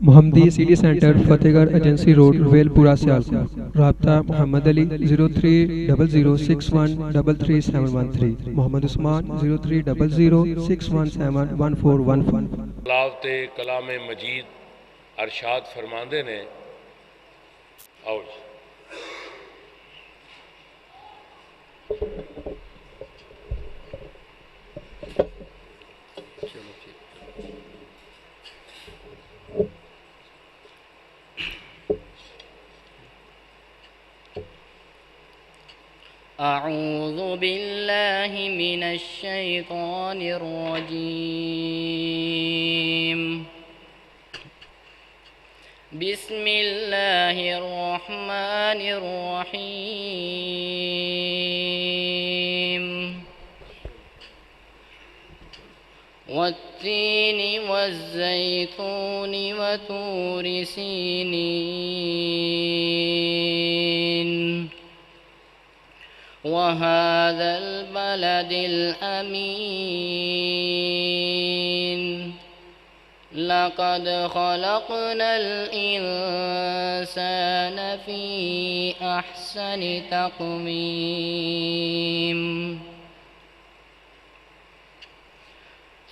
محمدی city centre فتح گڑھ agency road royal پورہ سیالکوٹ۔ رابطہ محمد علی 030061337113، محمد عثمان 030061711415۔ تلاوت کلام مجید ارشاد فرماندے نے، آؤ جی اعوذ باللہ من الشیطان الرجیم، بسم اللہ الرحمن الرحیم، والتین والزیتون وطور سینین وهذا البلد الأمين، لقد خلقنا الإنسان في أحسن تقويم،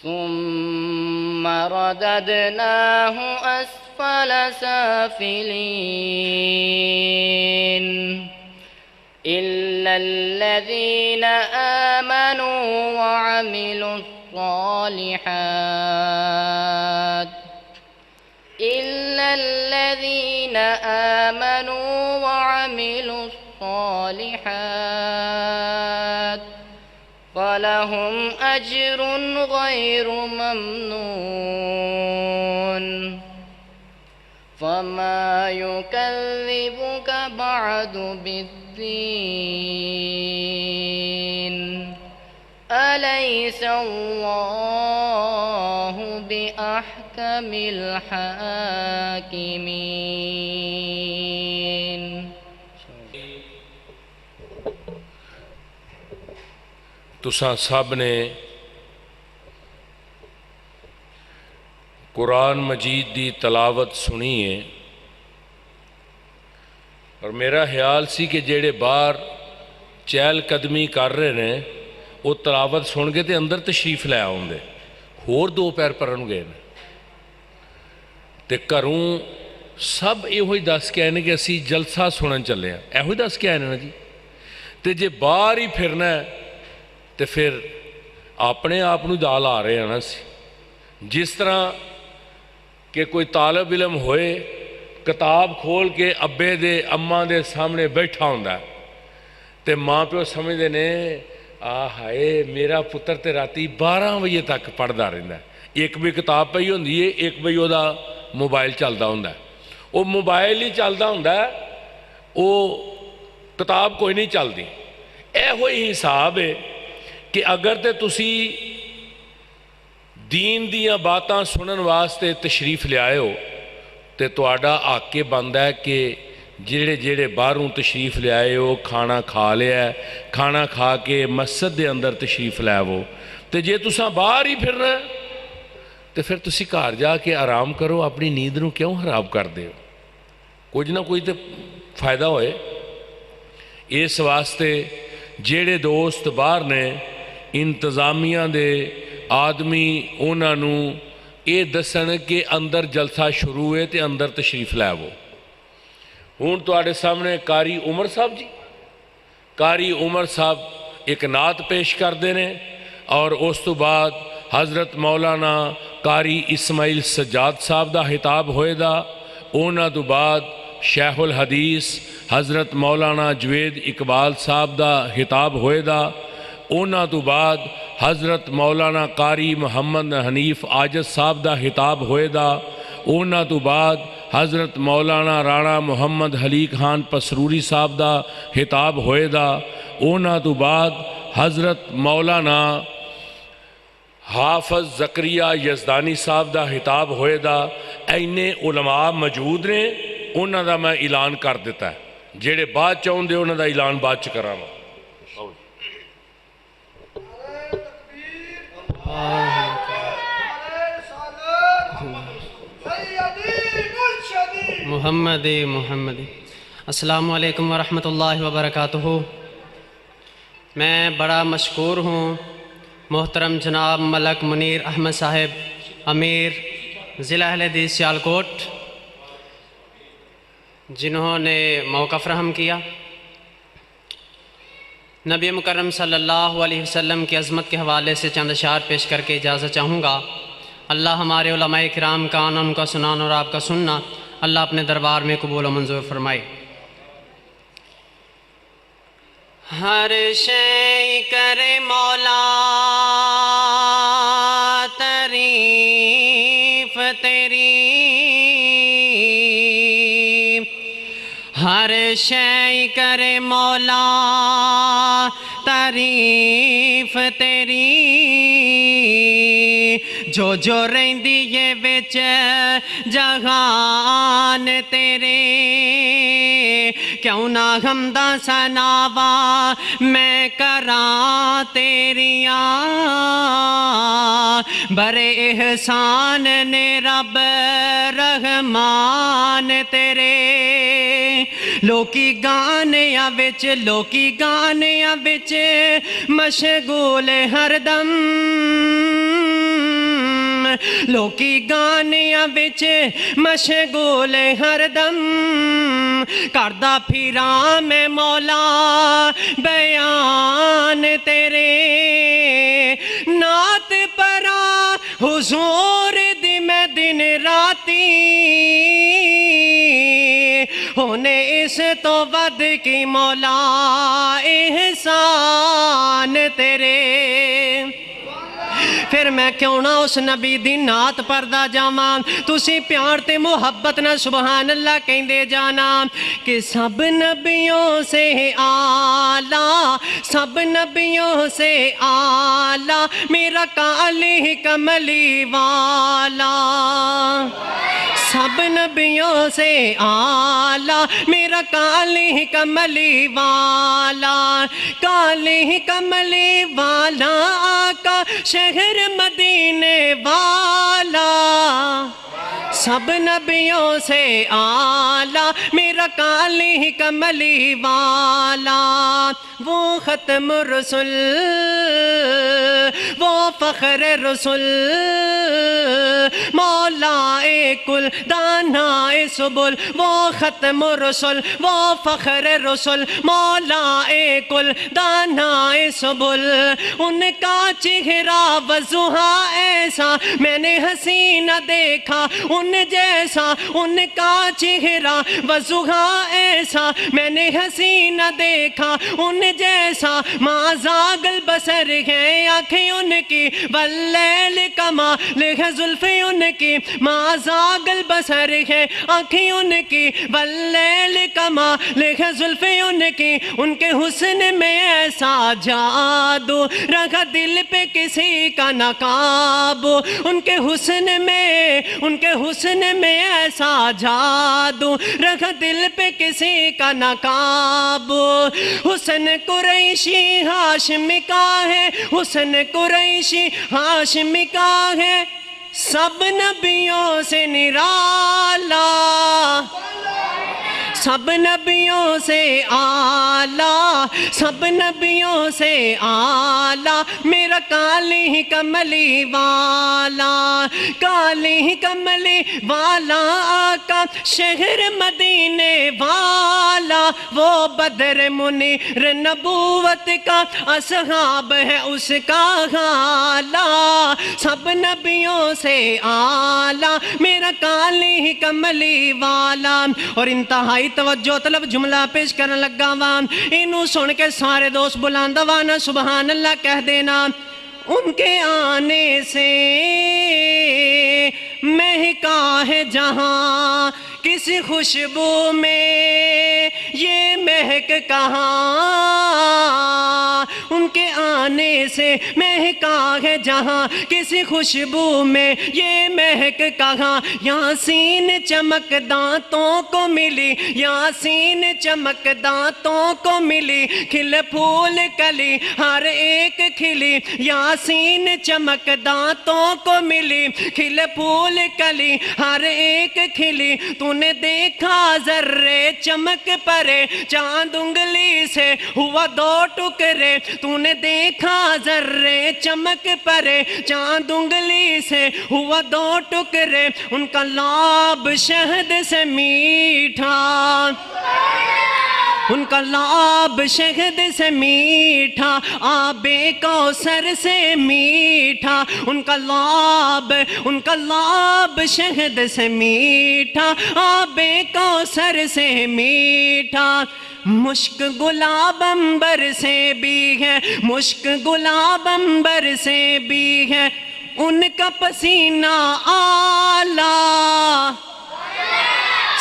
ثم رددناه أسفل سافلين، إلا الذين آمنوا وعملوا الصالحات، إلا الذين آمنوا وعملوا الصالحات فلهم أجر غير ممنون، فما يكذبك بعد بالدين، أليس الله بأحكم الحاكمين۔ تساں سب نے قرآن مجید دی تلاوت سنی ہے، اور میرا خیال سی کہ جیڑے باہر چہل قدمی کر رہے ہیں وہ تلاوت سن کے تے اندر تشریف لے آؤں دے، ہور دو پیر پرن گئے تے گھروں سب یہ دس کے آئے کہ اسی جلسہ سنن چلے ہیں، یہ دس کے آئے نا جی، تے جے باہر ہی پھرنا ہے تے پھر اپنے آپ نو دال آ رہے ہیں نا سی۔ جس طرح کہ کوئی طالب علم ہوئے کتاب کھول کے ابے دے اماں دے سامنے بیٹھا ہوں تے ماں پیو سمجھتے نے ہائے میرا پتر تے راتی 12 بجے تک پڑھتا رہتا ہے، ایک بھی کتاب پئی ہوندی ہے، ایک بھی وہ موبائل چلتا ہوں، وہ موبائل ہی چلتا ہوں، وہ کتاب کوئی نہیں چلتی۔ یہ ہوئی حساب ہے کہ اگر تے تسی دین دیاں باتاں سنن واسطے تشریف لے آئے ہو تے تواڈا حق بندا ہے کہ جڑے جڑے باہروں تشریف لے آئے ہو کھانا کھا لیا ہے، کھانا کھا کے مسجد دے اندر تشریف لے آو، تے جے تساں باہر ہی پھرنا ہے تے پھر تسی گھر جا کے آرام کرو، اپنی نیند نو کیوں خراب کر دے ہو؟ کچھ نہ کوئی تے فائدہ ہوئے۔ اس واسطے جڑے دوست باہر نے انتظامیہ دے آدمی انہاں نو اے دسن کہ اندر جلسہ شروع ہے تے اندر تشریف لے آو۔ ہون تواڈے سامنے قاری عمر صاحب جی، قاری عمر صاحب ایک نعت پیش کردے نے، اور اس تو بعد حضرت مولانا قاری اسماعیل سجاد صاحب دا خطاب ہوئے دا، اونا تو بعد شیخ الحدیث حضرت مولانا جوید اقبال صاحب دا خطاب ہوئے دا، اونا تو بعد حضرت مولانا قاری محمد حنیف عاجز صاحب دا خطاب ہوئے دا، اونا تو بعد حضرت مولانا رانا محمد حلی خان پسروری صاحب دا خطاب ہوئے دا، اونا تو بعد حضرت مولانا حافظ زکریہ یزدانی صاحب دا خطاب ہوئے دا۔ اینے علماء موجود نے، انہاں دا میں اعلان کر دیتا ہے، جیڑے بعد چاہوں دے انہاں دا اعلان بعد چ کراں۔ محمد محمد۔ السلام علیکم ورحمۃ اللہ وبرکاتہ۔ میں بڑا مشکور ہوں محترم جناب ملک منیر احمد صاحب امیر ضلع اہل حدیث سیالکوٹ، جنہوں نے موقع فراہم کیا۔ نبی مکرم صلی اللہ علیہ وسلم کی عظمت کے حوالے سے چند اشعار پیش کر کے اجازت چاہوں گا۔ اللہ ہمارے علماء کرام کا آنا، ان کا سنانا اور آپ کا سننا اللہ اپنے دربار میں قبول و منظور فرمائے۔ ہر شے کرے مولا تعریف تیری، ہر شے کرے مولا تعریف تیری، جو جو رہندی ہے وچ جہان تیرے، کیوں نہ حمداں ثناواں میں کراں تیریاں، برے احسان نے رب رحمان تیرے، لوکی گانیاں وچ مشغول ہر دم، لوکی گانیاں وچ مشغول ہر دم، کردہ پھراں میں مولا بیان تیرے، نعت پڑھاں حضور دی میں دن راتی، ہونے اس تو ود کی مولا احسان تیرے۔ پھر میں کیوں نہ اس نبی دی نعت پڑھدا جاواں، تسی پیار تے محبت نہ سبحان اللہ کہندے جانا، کہ سب نبیوں سے اعلیٰ، سب نبیوں سے اعلیٰ میرا کالی کملی والا، سب نبیوں سے اعلیٰ میرا کالی کملی والا، کالی کملی والا آقا شہر مدینے والا، سب نبیوں سے اعلیٰ میرا کالی کملی والا، وہ ختم رسول، وہ فخر رسول، مولا کل دانا سبل، وہ ختم رسول، وہ فخر رسول، مولا کل دانا سبل، ان کا چہرہ وضحا ایسا میں نے حسینہ دیکھا ان جیسا، ان کا چہرہ وضحا ایسا میں نے حسینہ دیکھا ان جیسا، ما زاغ البصر ہے آنکھیں ان کی، واللیل کمال ہے زلفیں ان کی، ما زاغ البصر ہے آنکھیں ان کی، واللیل کمال ہے زلفیں ان کی، ان کے حسن میں ایسا جادو رکھا دل پہ کسی کا نہ قابو، ان کے حسن میں، ان کے حسن میں ایسا جادو رکھا دل پہ کسی کا نہ قابو، حسن قریشی ہاشمی کا ہے، حسن قریشی ہاشمی کا ہے، سب نبیوں سے نرالا، سب نبیوں سے اعلیٰ، سب نبیوں سے اعلیٰ میرا کالی کملی والا، کالی کملی والا آقا شہر مدینے والا، وہ بدر منیر نبوت کا اصحاب ہے اس کا حالہ، سب نبیوں سے اعلیٰ میرا کالی کملی والا۔ اور انتہائی توجہ طلب جملہ پیش کرنے لگا وان، انہوں سن کے سارے دوست بلاندہ وانا سبحان اللہ کہہ دینا، ان کے آنے سے مہکا ہے جہاں، کسی خوشبو میں یہ مہک کہاں، ان ان کے آنے سے مہکا ہے جہاں، کسی خوشبو میں یہ مہک کہاں، یاسین چمک دانتوں کو ملی، یاسین چمک دانتوں کو ملی، کھل پھول کلی ہر ایک کھلی، یاسین چمک دانتوں کو ملی، کھل پھول کلی ہر ایک کھلی، تو نے دیکھا ذرے چمک پرے، چاند انگلی سے ہوا 2 ٹکڑے، تو نے دیکھا ذرے چمک پرے، چاند انگلی سے ہوا 2 ٹکڑے، ان کا لاب شہد سے میٹھا، ان کا لاب شہد سے میٹھا، آب کوثر سے میٹھا، ان کا لاب شہد سے میٹھا، آب کوثر سے میٹھا، مشک گلاب عنبر سے بھی ہے، مشک گلاب عنبر سے بھی ہے، ان کا پسینہ آلہ،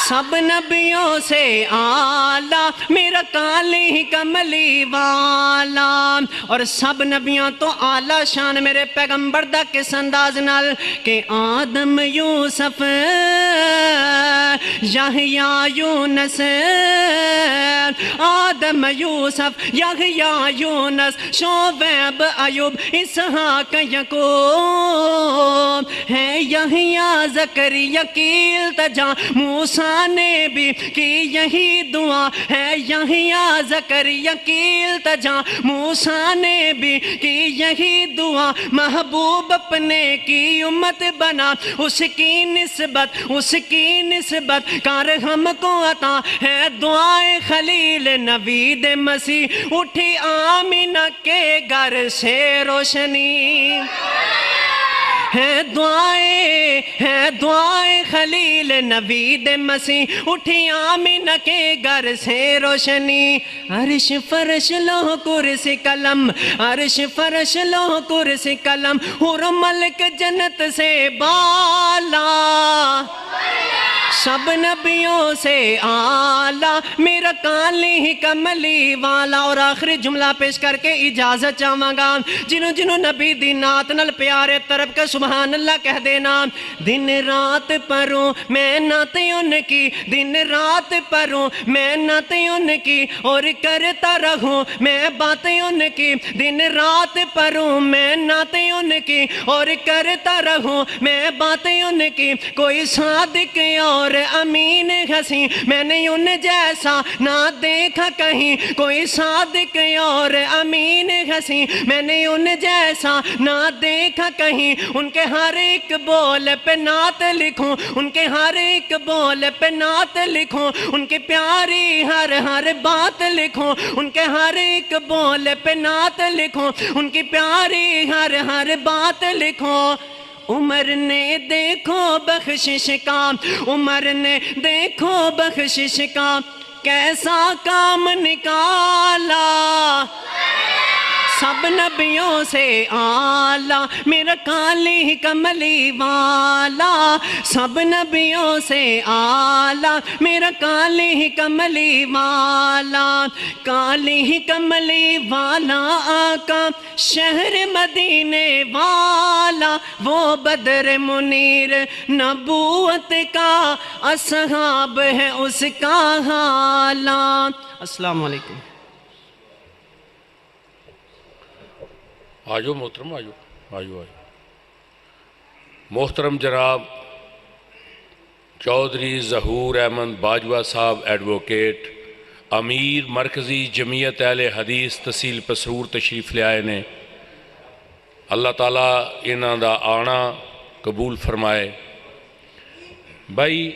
سب نبیوں سے آلہ، میرا کالی کملی والا، اور سب نبیوں تو آلہ شان میرے پیغمبر دا کس انداز نال کہ آدم یوسف یحییٰ یونس، آدم یوسف یحییٰ یونس، شعیب ایوب اسحاق یعقوب، ہے یحییٰ زکریا کی التجا، موسیٰ نے بھی کی یہی دعا، ہے یحییٰ زکریا کی التجا، موسیٰ نے بھی کی یہی دعا، محبوب اپنے کی امت بنا، اس کی نسبت کر ہم کو عطا ہے، دعائے خلیل نوید مسیح، اٹھی آمینہ کے گھر سے روشنی، ہے دعائے خلیل نوید مسیح، اٹھی آمینہ کے گھر سے روشنی، عرش فرش لوح کرسی قلم، عرش فرش لوح کرسی قلم، حور و ملک جنت سے بالا، سب نبیوں سے آلہ، میرا کالی کملی والا، اور آخری جملہ پیش کر کے اجازت چاہواں گا، جنہوں نبی دی نات نال پیارے طرف کے سبحان اللہ کہہ دینا، دن رات پڑھوں میں نعتیں ان کی، دن رات پڑھوں میں نعتیں ان کی، اور کرتا رہوں میں باتیں ان کی، دن رات پڑھوں میں نعتیں ان کی، اور کرتا رہوں میں باتیں ان کی، کوئی صادق اور امین ہنسی میں نے ان جیسا نہ دیکھا کہیں، کوئی صادق اور امین ہنسی میں نے ان جیسا نہ دیکھا کہیں، ان کے ہر ایک بول پہ نعت لکھوں، ان کے ہر ایک بول پہ نعت لکھوں، ان کی پیاری ہر بات لکھوں، ان کے ہر ایک بول پہ نعت لکھوں، ان کی پیاری ہر بات لکھوں، عمر نے دیکھو بخشش کا، عمر نے دیکھو بخشش کا کیسا کام نکالا، سب نبیوں سے آلہ، میرا کالی کملی والا، سب نبیوں سے آلہ، میرا کالی کملی والا، کالی کملی والا آقا شہر مدینے والا، وہ بدر منیر نبوت کا، اصحاب ہے اس کا حالہ۔ السلام علیکم۔ آجو محترم، آجو محترم جناب چودھری ظہور احمد باجوہ صاحب ایڈوکیٹ، امیر مرکزی جمعیت اہل حدیث تحصیل پسرور تشریف لے آئے نے، اللہ تعالیٰ انہاں دا آنا قبول فرمائے۔ بھائی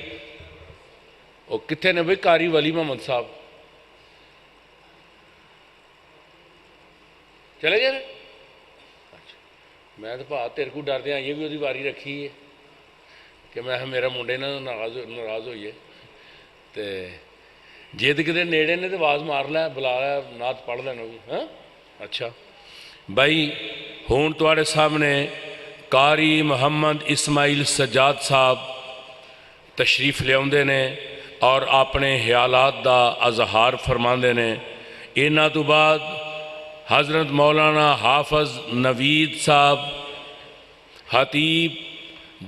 وہ کتنے نے بھائی قاری ولی محمد صاحب چلے گئے؟ میں تو بھا تیرے کو ڈر دیا، یہ بھی وہی واری رکھی ہے کہ میں میرا منڈے نہ ناراض ہوئیے تو جے تو کتے نیڑے نے تو آواز مار لیا، بلا لیا، نعت پڑھ لینا بھی۔ ہاں اچھا بھائی، ہون تواڈے سامنے قاری محمد اسماعیل سجاد صاحب تشریف لے آندے نے اور اپنے خیالات دا اظہار فرماندے نے۔ انہاں تو بعد حضرت مولانا حافظ نوید صاحب خطیب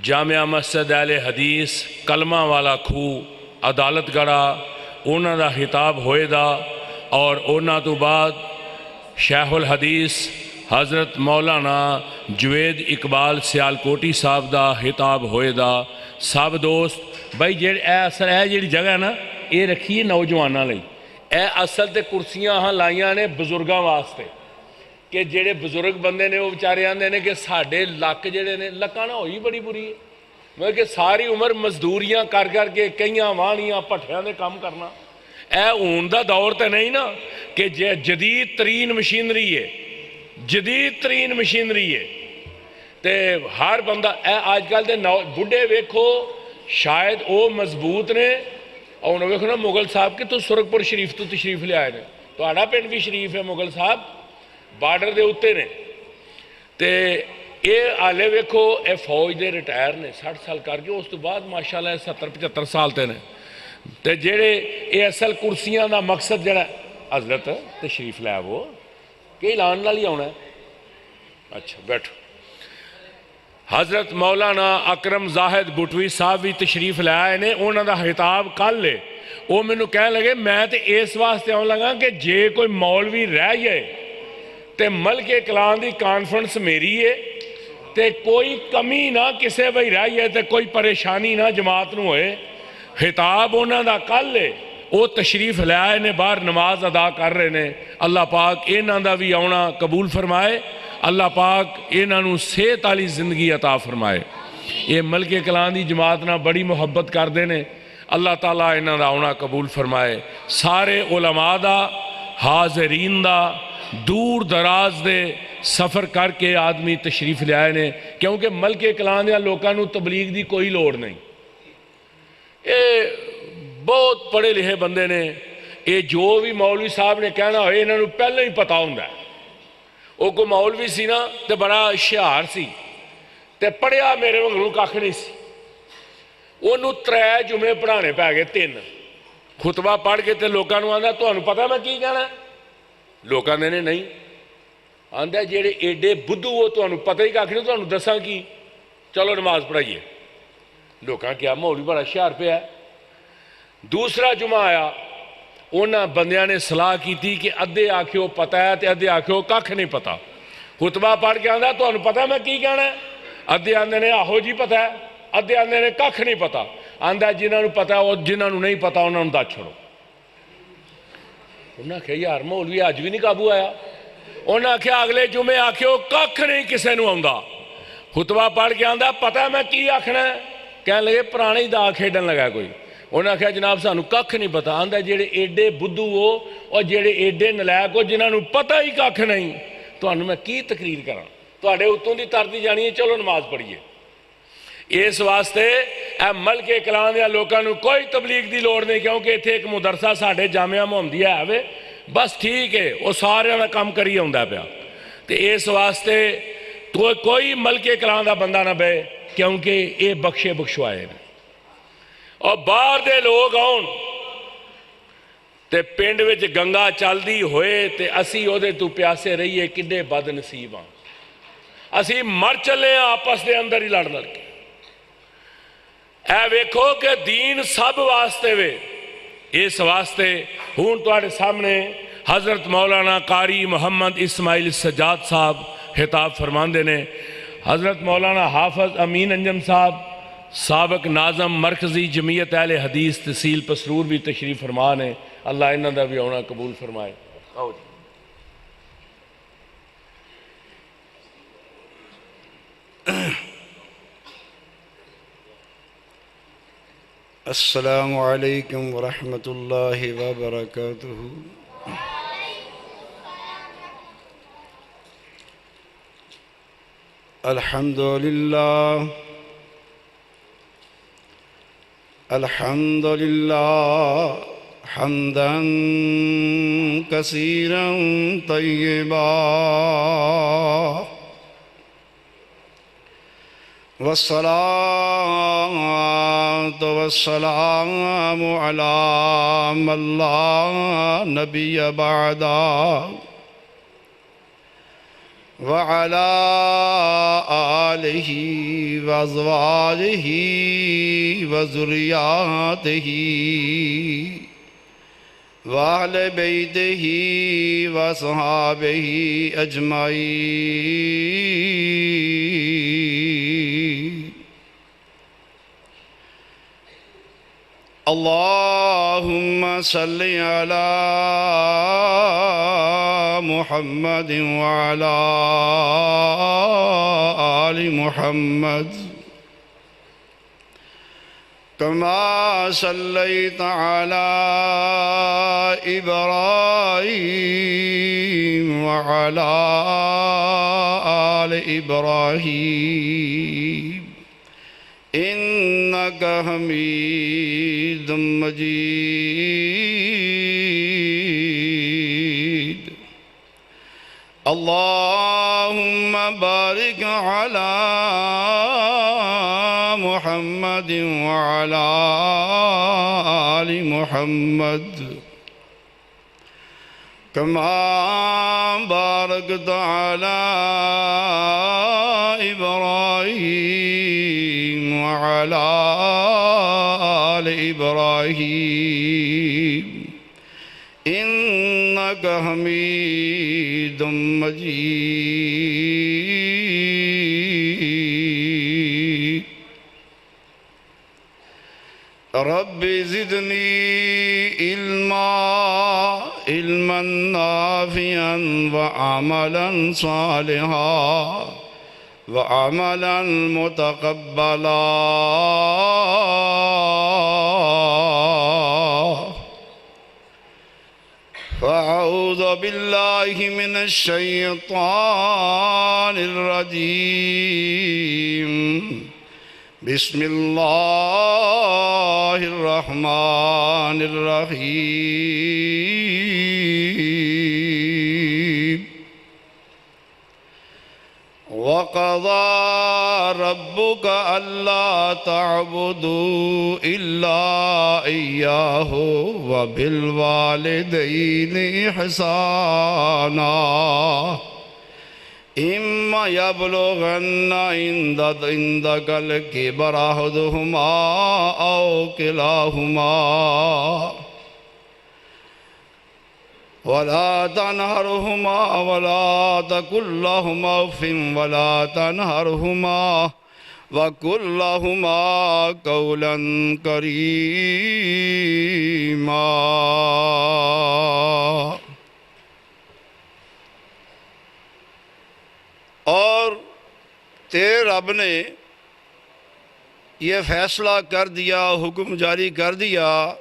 جامعہ مسجد اہل حدیث کلمہ والا کھوہ عدالت گڑھا انہوں دا خطاب ہوئے دا اور انہوں تو بعد شیخ الحدیث حضرت مولانا جوید اقبال سیالکوٹی صاحب دا خطاب ہوئے دا. سب دوست بھائی اصل ہے جیڑی جگہ نا یہ رکھیے نوجوانوں لئی. اے اصل تے کرسیاں ہاں لائیاں نے بزرگاں واسطے کہ جڑے بزرگ بندے نے وہ بیچارے آندے نے کہ ساڈے لک جڑے نے لکاں نہ ہوئی بڑی بری ہے مگر کہ ساری عمر مزدوریاں کر کے کئیاں واہنیاں پٹھیاں دے کام کرنا. اے ہون دا دور تے نہیں نا کہ جدید ترین مشینری ہے جدید ترین مشینری ہے تے ہر بندہ اے آج کل دے بڈھے ویکھو شاید او مضبوط نے اور انہوں ویکھو نا مغل صاحب کہ تو سرخپور شریف تو تشریف لے آئے نے تو آڑا پنڈ بھی شریف ہے مغل صاحب بارڈر دے اتے نے تے اے آلے ویکھو اے فوج دے ریٹائر نے 60 سال کر کے اس تو بعد ماشاءاللہ 70-75 سال تے نے تے جڑے اے اصل کرسیاں دا مقصد جڑا حضرت تشریف لے وہ کہ اعلان نال ہی آنا ہے. اچھا بیٹھو. حضرت مولانا اکرم زاہد بٹوی صاحب بھی تشریف لے آئے نے انہوں دا خطاب کل لے وہ مینوں کہنے لگے میں تے اس واسطے آن لگا کہ جے کوئی مولوی رہ جائے تے ملک کلان دی کانفرنس میری ہے تے کوئی کمی نہ کسے بھئی رہ جائے تے کوئی پریشانی نہ جماعت نو ہوئے. خطاب انہوں دا کل لے وہ تشریف لے آئے نے باہر نماز ادا کر رہے نے. اللہ پاک انہوں دا بھی آنا قبول فرمائے. اللہ پاک انہوں نے صحت والی زندگی عطا فرمائے. یہ ملک کلان دی جماعت نہ بڑی محبت کر دے نے. اللہ تعالیٰ انہوں دا آنا قبول فرمائے. سارے علماء دا حاضرین دا دور دراز دے سفر کر کے آدمی تشریف لے آئے نے کیونکہ ملک کلان دے لوکاں نو تبلیغ دی کوئی لوڑ نہیں. بہت پڑھے لکھے بندے نے یہ جو بھی مولوی صاحب نے کہنا ہوئے انہوں نے پہلے ہی پتا ہوں ہے. وہ کوئی مولوی سی نا تے بڑا اشتہار سی تے پڑھیا میرے وگروں کھ نہیں سی انہوں 3 جمعے پڑھانے پہ گئے 3 خطبہ پڑھ کے تے لوکاں نوں آندا تانوں پتہ میں کی کہنا ہے. لوکاں نے نہیں آندا جڑے ایڈے بدھو وہ تانوں پتہ ہی کھ نہیں تانوں دساں کی چلو نماز پڑھائیے. لوکاں کیا مولوی بڑا اشتہار پہ ہے. دوسرا جمعہ آیا انہاں بندیاں نے صلاح کی تھی کہ ادھے آکھیو پتہ ہے تے ادھے آکھیو کھ نہیں پتا. خطبہ پڑھ کے آندا تانوں پتہ میں کی کہنا ہے. ادھے آندے نے آہو جی پتہ ہے ادھے آندے نے کھ نہیں پتا. آندا جنہاں نوں پتہ ہے جنہاں نوں نہیں پتا انہاں نوں دس چھڑو. انہاں کہا یار مولوی اج بھی نہیں قابو آیا. انہاں کہا اگلے جمعے آکھیو کھ نہیں کسے نوں آندا. خطبہ پڑھ کے آندا پتہ میں کی آکھنا ہے. کہنے لگے پرانے ہی دا کھیڈن لگا کوئی. انہاں کہا جناب سانوں کھ نہیں پتا. آندا جڑے ایڈے بدھو ہو اور جڑے ایڈے نلائق ہو جنہاں نوں پتہ ہی کھ نہیں تانوں میں کی تقریر کراں. تواڈے اتوں دی ترتی جانی ہے چلو نماز پڑھیے. اس واسطے اے ملک کلان دے لوکاں نوں کوئی تبلیغ دی لوڑ نہیں کیونکہ ایتھے ایک مدرسہ ساڈے جامعہ محمدیہ ہے بس ٹھیک ہے وہ سارے دا کام کری آوندا پیا. تے اس واسطے کوئی ملک کلان دا بندہ نہ بے کیونکہ یہ بخشے بخشوائے نے. اور باہر دے لوگ آن تے پنڈ وچ گنگا چلدی ہوئے تے اسی او دے تو پیاسے رہیے کڈے بد نصیب ہاں. اسی مر چلے ہیں آپس دے اندر ہی لڑ کے. اے ویکھو کہ دین سب واسطے وے. اس واسطے ہون تواڈے سامنے حضرت مولانا قاری محمد اسماعیل سجاد صاحب خطاب فرماندے نے. حضرت مولانا حافظ امین انجم صاحب سابق ناظم مرکزی جمعیت اہل حدیث تحصیل پسرور بھی تشریف فرما نے. اللہ انہاں دا بھی آنا قبول فرمائے. آؤ جی. السلام علیکم ورحمۃ اللہ وبرکاتہ. الحمدللہ حمدا کثیرا طیبا والصلاة والسلام على من لا نبی بعدا وعلى آله وأزواجه وذرياته وأهل بيته وصحابه أجمعين. اللهم صل على محمد وعلى آل محمد كما صليت على إبراهيم وعلى آل إبراهيم إنك حميد مجيد. اللهم بارك على محمد وعلى آل محمد كما باركت على إبراهيم وعلى آل إبراهيم إنك حميد مجيد. رب زدني علما نافعا وعملا صالحا وعملا متقبلا. فأعوذ بالله من الشيطان الرجيم. بسم الله الرحمن الرحيم. وقضى ربك ألا تعبدوا إلا إياه وبالوالدين إحسانا إما يبلغن عندك الكبر أحدهما أو كلاهما ولا تنهرهما ولا تقل لهما أف ولا تنهرهما وقل لهما قولا كريما. اور تیرے رب نے یہ فیصلہ کر دیا، حکم جاری کر دیا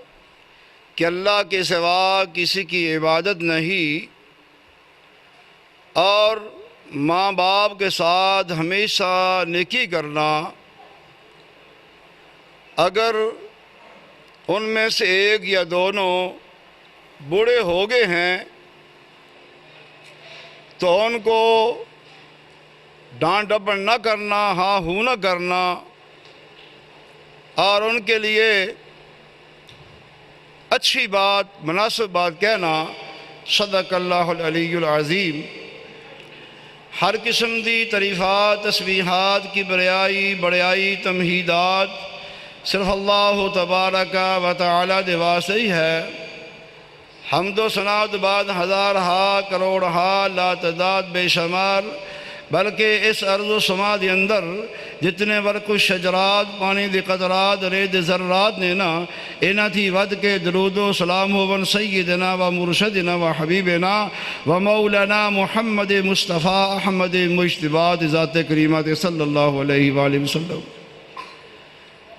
کہ اللہ کے سوا کسی کی عبادت نہیں، اور ماں باپ کے ساتھ ہمیشہ نیکی کرنا. اگر ان میں سے ایک یا دونوں بوڑھے ہو گئے ہیں تو ان کو ڈانٹ ڈپٹ نہ کرنا، ہاں ہوں نہ کرنا، اور ان کے لیے اچھی بات، مناسب بات کہنا. صدق اللہ العلی العظیم. ہر قسم دی تعریفات، تسبیحات کی بڑیائی تمہیدات صرف اللہ تبارک و تعالی دے واسطے ہی ہے. حمد و ثنا بعد ہزارہا کروڑہا لا تعداد بے شمار، بلکہ اس ارض و سما دے اندر جتنے ورق و شجرات، پانی دی قطرات، رید ذرات نے نا، انہاں تھی ود کے درود و سلام ہوون سیدنا و مرشدنا و حبیبنا و مولانا محمد مصطفیٰ احمد مجتبی ذات کریمہ صلی اللہ علیہ وآلہ وسلم.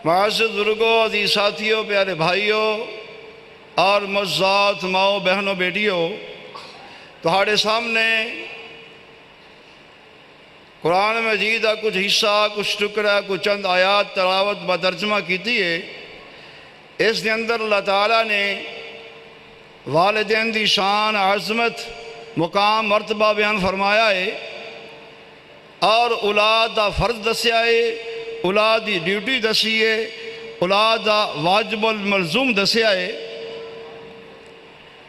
معزز بزرگوں، عزیز ساتھیوں، پیارے بھائیوں اور معزز ماؤں بہنوں بیٹیوں، تہاڑے سامنے قرآن مجید کا کچھ حصہ، کچھ ٹکڑا، کچھ چند آیات تلاوت بترجمہ کیتی ہے. اس دے اندر اللہ تعالیٰ نے والدین دی شان، عظمت، مقام، مرتبہ بیان فرمایا ہے، اور اولاد دا فرض دسیا ہے، اولاد دی ڈیوٹی دسی ہے، اولاد دا واجب الملزوم دسیا ہے.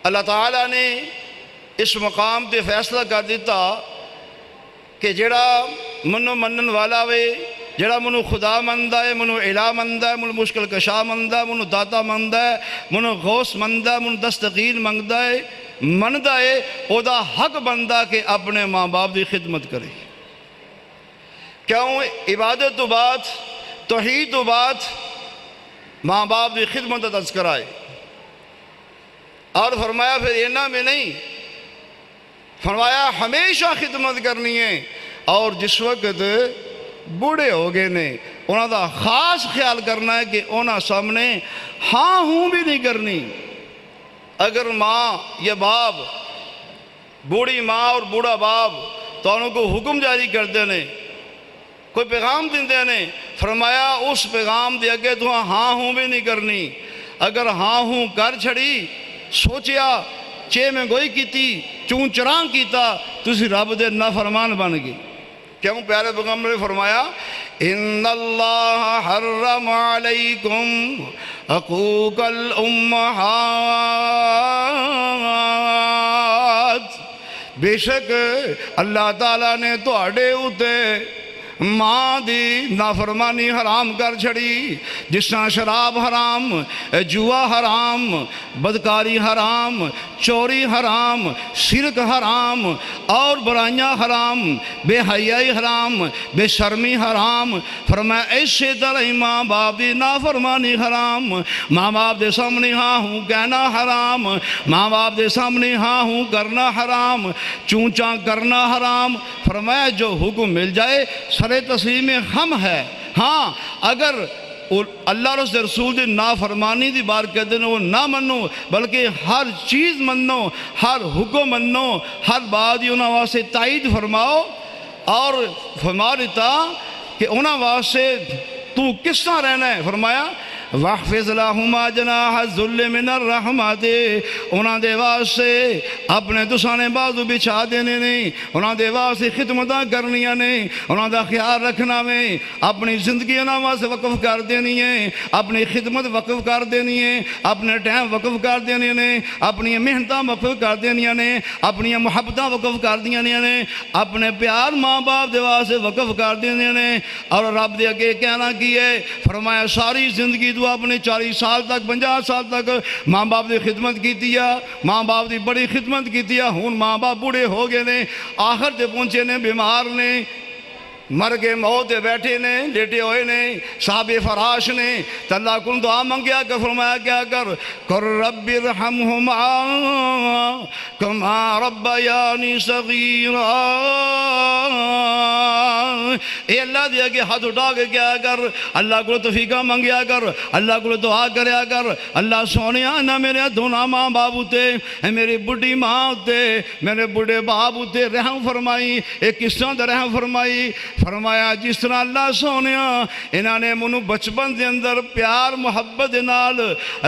اللہ تعالیٰ نے اس مقام پہ فیصلہ کر دیتا کہ جڑا منو منن والا وے، جڑا منو خدا مندا ہے، منو الہ مندا ہے، منو مشکل کشا مندا ہے، منو داتا مندا ہے، منو غوث مندا ہے، منو دستگیر منگدا ہے، مندا ہے، او دا حق بندا کہ اپنے ماں باپ دی خدمت کرے۔ کیوں؟ عبادت تو بعد، توحید تو بعد ماں باپ دی خدمت کا تذکرہ ہے۔ اور فرمایا پھر اینا میں نہیں، فرمایا ہمیشہ خدمت کرنی ہے، اور جس وقت بوڑھے ہو گئے نے انہوں دا خاص خیال کرنا ہے کہ انہوں سامنے ہاں ہوں بھی نہیں کرنی۔ اگر ماں یا باپ، بوڑھی ماں اور بوڑھا باپ تو انہوں کو حکم جاری کر دینے، کوئی پیغام دن دینے، فرمایا اس پیغام دے اگے تو ہاں ہوں بھی نہیں کرنی۔ اگر ہاں ہوں کر چھڑی، سوچیا چے میں گوئی کیتی، چون چران کیتا، تسی رب دے نافرمان بن گئی۔ کیوں؟ پیارے پیغمبر نے فرمایا ان اللہ حرم علیکم حقوق الامہات، بے شک اللہ تعالیٰ نے تواڈے اوتے ماں دی نافرمانی حرام کر چھڑی، جس طرح شراب حرام، جوا حرام، بدکاری حرام، چوری حرام، شرک حرام، اور برائیاں حرام، بے حیائی حرام، بے شرمی حرام۔ فرمایا ایسے طرح ماں باپ دی نافرمانی حرام، ماں باپ دے سامنے ہاں ہوں کہنا حرام، ماں باپ دے سامنے ہاں ہوں کرنا حرام، چونچاں کرنا حرام۔ فرمایا جو حکم مل جائے سر تسلیم ہم ہے۔ ہاں اگر اللہ رسول دی نافرمانی دی بار کہتے ہیں وہ نہ منو، بلکہ ہر چیز منو، ہر حکم منو، ہر بات ہی انہوں واسے تائید فرماؤ، اور فرما دیتا کہ انہوں واسے تو کس طرح رہنا ہے۔ فرمایا وَاحْفِظْ لَهُمَا جَنَاحَ الذُّلِّ مِنَ الرَّحْمَةِ، انہاں دے واسطے اپنے تسانے بازو بچھا دینے نہیں، انہاں دے واسطے خدمتاں کرنیاں نہیں، انہاں دا خیال رکھنا میں، اپنی زندگی انہاں واسطے وقف کر دینی ہے، اپنی خدمت وقف کر دینی ہے، اپنے ٹائم وقف کر دینے نے، اپنی محنتاں وقف کر دینیاں نے، اپنی محبتاں وقف کر دینیاں نے، اپنے پیار ماں باپ دے واسطے وقف کر دینے نے۔ اور رب دے اگے کہنا کی ہے، فرمایا ساری زندگی تو اپنے 40 سال تک 50 سال تک ماں باپ دی خدمت کی دیا، ماں باپ دی بڑی خدمت کی دیا، ہون ماں باپ بوڑھے ہو گئے نے، آخر تے پہنچے نے، بیمار نے، مر کے موت بیٹھے نے، لیٹے ہوئے نے، صاحب فراش نے، تو اللہ کن دعا منگیا کہ فرمایا کیا کر رب ارحمہما کما ربیانی صغیرا، اے اللہ دیا کہ ہاتھ اٹھا کے کیا کر، اللہ کو توفیقہ منگیا کر، اللہ کو دعا کریا کر، اللہ سونیا نہ میرے دونوں ماں باپ ہوتے، میری بڑھی ماں ہوتے، میرے بڑھے باپ ہوتے، رحم فرمائی۔ ایک کس طرح دا رحم فرمائی؟ فرمایا جس طرح اللہ سونیا انہاں نے منو بچپن دے اندر پیار محبت دے نال،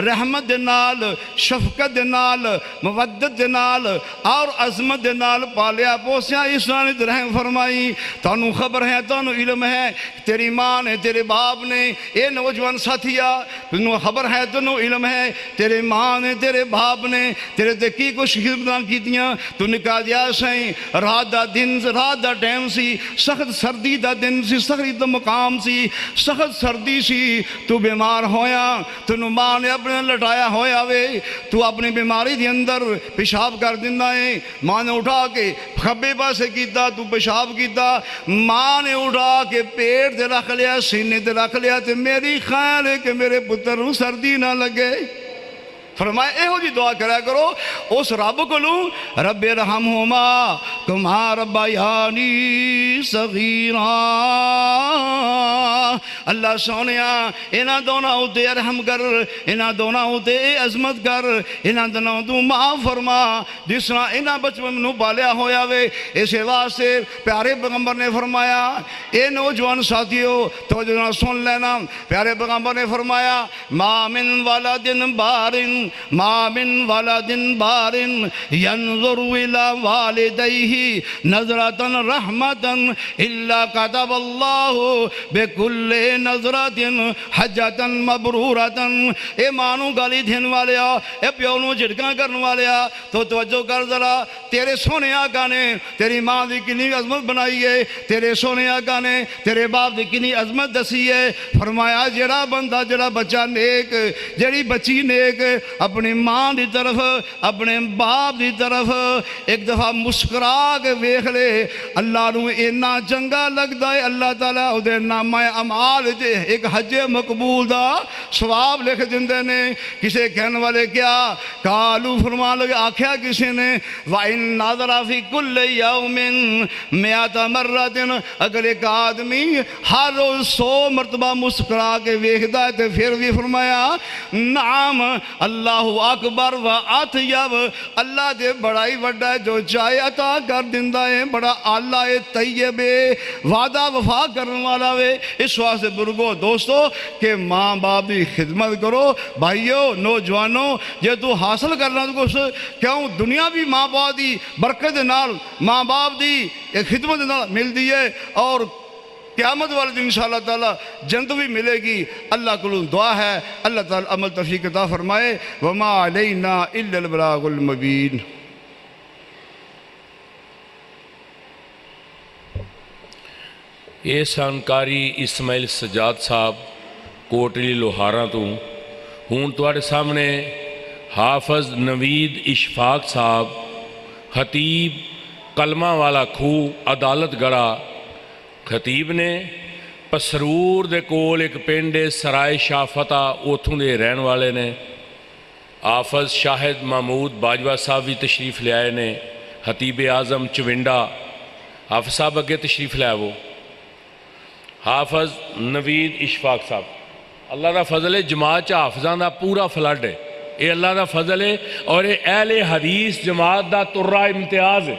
رحمت دے نال، شفقت دے نال، مودت دے نال اور عظمت دے نال پالیا پوسیا، اس طرح نے رحم فرمائی۔ تانوں خبر ہے، تانوں علم ہے، تیری ماں نے، تیرے باپ نے، اے نوجوان ساتھیا تانوں خبر ہے، تانوں علم ہے، تیرے ماں نے، تیرے باپ نے تیرے تے کی کچھ خدمتاں کیتیاں، تو نکاح دیا سائیں، رات دا دن، رات دا ٹائم سی، سخت سردی دا دن سی، سخت دا مقام سی، سخت سردی سی، تو بیمار ہویا، تنو ماں نے اپنے لٹایا ہویا وے، تو اپنی بیماری دی اندر پیشاب کر دینا ہے، ماں نے اٹھا کے کھبے پاسے کیتا، تو پیشاب کیتا، ماں نے اٹھا کے پیٹ دے رکھ لیا، سینے دے رکھ لیا، تے میری خیال ہے کہ میرے پتر نوں سردی نہ لگے۔ فرمایا ایہو جی دعا کریا کرو اس رب کو لوں، رب ارحمہما کما ربیانی صغیرا، اللہ سونیا انہاں دونوں ہوتے رحم کر، انہاں دونوں ہوتے عظمت کر، انہاں دونوں تو معاف فرما، جس طرح انہاں بچپن نو پالیا ہویا وے۔ اس واسطے پیارے پیغمبر نے فرمایا، اے نوجوان ساتھیو تو جو سن لینا، پیارے پیغمبر نے فرمایا ما من ولد بارن، ما من ولد بار ينظر إلى والديه نظرتن رحمتن الا كتب اللہ بكل نظرتن حجتن مبرورتن۔ اے مانو گالی دین والیا، اے پیو نو جھٹکاں کرن والیا، تو توجہ کر ذرا، تیرے سونے آقا نے تیری ماں دی کنی عظمت بنائی ہے، تیرے سونے آقا نے تیرے باپ دی کنی عظمت دسی ہے۔ فرمایا جڑا بندہ جڑا بچہ نیک، جڑی بچی نیک اپنی ماں دی طرف اپنے باپ دی طرف ایک دفعہ مسکرا کے ویکھ لے، اللہ نو اینا چنگا لگدا ہے، اللہ تعالیٰ او دے نامہ اعمال دے ایک حج مقبول دا ثواب لکھ دیندے نے۔ کسے کہنے والے کیا کالو فرمان لگے آکھیا کسی نے وَإِن نَظَرَ فِي كُلِّ يَوْمٍ 100 مرة، اگر ایک آدمی ہر روز 100 مرتبہ مسکرا کے ویکھدا ہے تو پھر بھی فرمایا نعم اللہ اکبر و اطیب، اللہ دے بڑائی وڈا ہے جو چاہے عطا کر دیندا ہے، بڑا اعلیٰ ہے، طیب ہے، وعدہ وفا کرنے والا ہے۔ اس واسطے برگو دوستو کہ ماں باپ دی خدمت کرو، بھائیو نوجوانوں، جے تو حاصل کرنا تو کچھ کیوں دنیا بھی ماں باپ دی برکت دے نال ماں باپ دی خدمت دے نال مل دی ہے، اور قیامت والے دن انشاءاللہ تعالیٰ جنت بھی ملے گی۔ اللہ کو دعا ہے اللہ تعالیٰ عمل توفیق عطا فرمائے۔ وما علینا الا البلاغ المبین۔ یہ سانکاری اسماعیل سجاد صاحب کوٹلی لوہارا تو ہوں تواڈے سامنے حافظ نوید اشفاق صاحب خطیب کلمہ والا کھوہ عدالت گڑھا خطیب نے پسرور دے کول ایک پنڈ سرائے شاہ فتح اوتھوں دے رہن والے نے۔ حافظ شاہد محمود باجوہ صاحب بھی تشریف لے آئے نے، خطیب اعظم چونڈا حافظ صاحب اگے تشریف لے وہ حافظ نوید اشفاق صاحب۔ اللہ دا فضل ہے جماعت چا حافظاں دا پورا فلڈ ہے، اے اللہ دا فضل ہے، اور اے اہل حدیث جماعت دا ترہ امتیاز ہے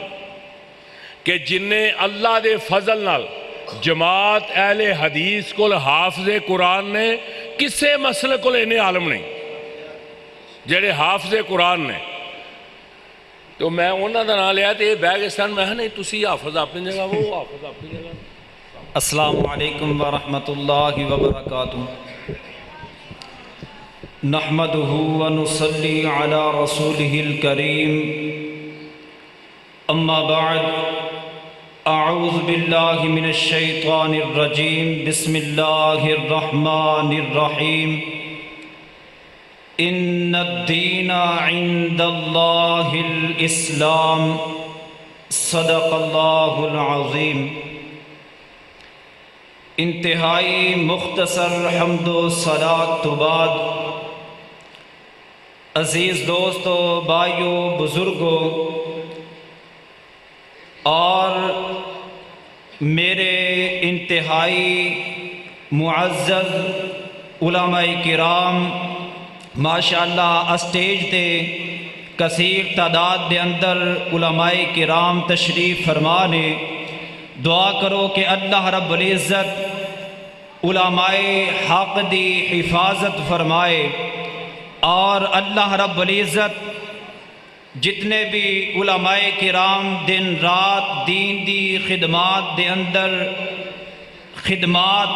کہ جنہیں اللہ دے فضل نال جماعت اہل حدیث کو حافظ قرآن نے کسے مسئلے کو لینے عالم نہیں جڑے حافظ قرآن نے۔ تو میں انہوں دا نام لیا تو یہ بیگستان میں نہیں تسی حافظ اپنی جگہ وہ حافظ اپنی جگہ۔ السلام علیکم ورحمۃ اللہ وبرکاتہ۔ نحمدہ ونصلی علی رسولہ الکریم، اما بعد، اعوذ باللہ من الشیطان الرجیم، بسم اللہ الرحمن الرحیم۔ ان الدین عند اللہ الاسلام، صدق اللہ العظیم۔ انتہائی مختصر حمد و صلات تو بعد، عزیز دوستو، بھائیو، بزرگوں اور میرے انتہائی معزز علماء کرام، ماشاءاللہ اسٹیج تے کثیر تعداد دے اندر علماء کرام تشریف فرمانے، دعا کرو کہ اللہ رب العزت علماء حق دی حفاظت فرمائے، اور اللہ رب العزت جتنے بھی علماء کرام دن رات دین دی خدمات دے اندر خدمات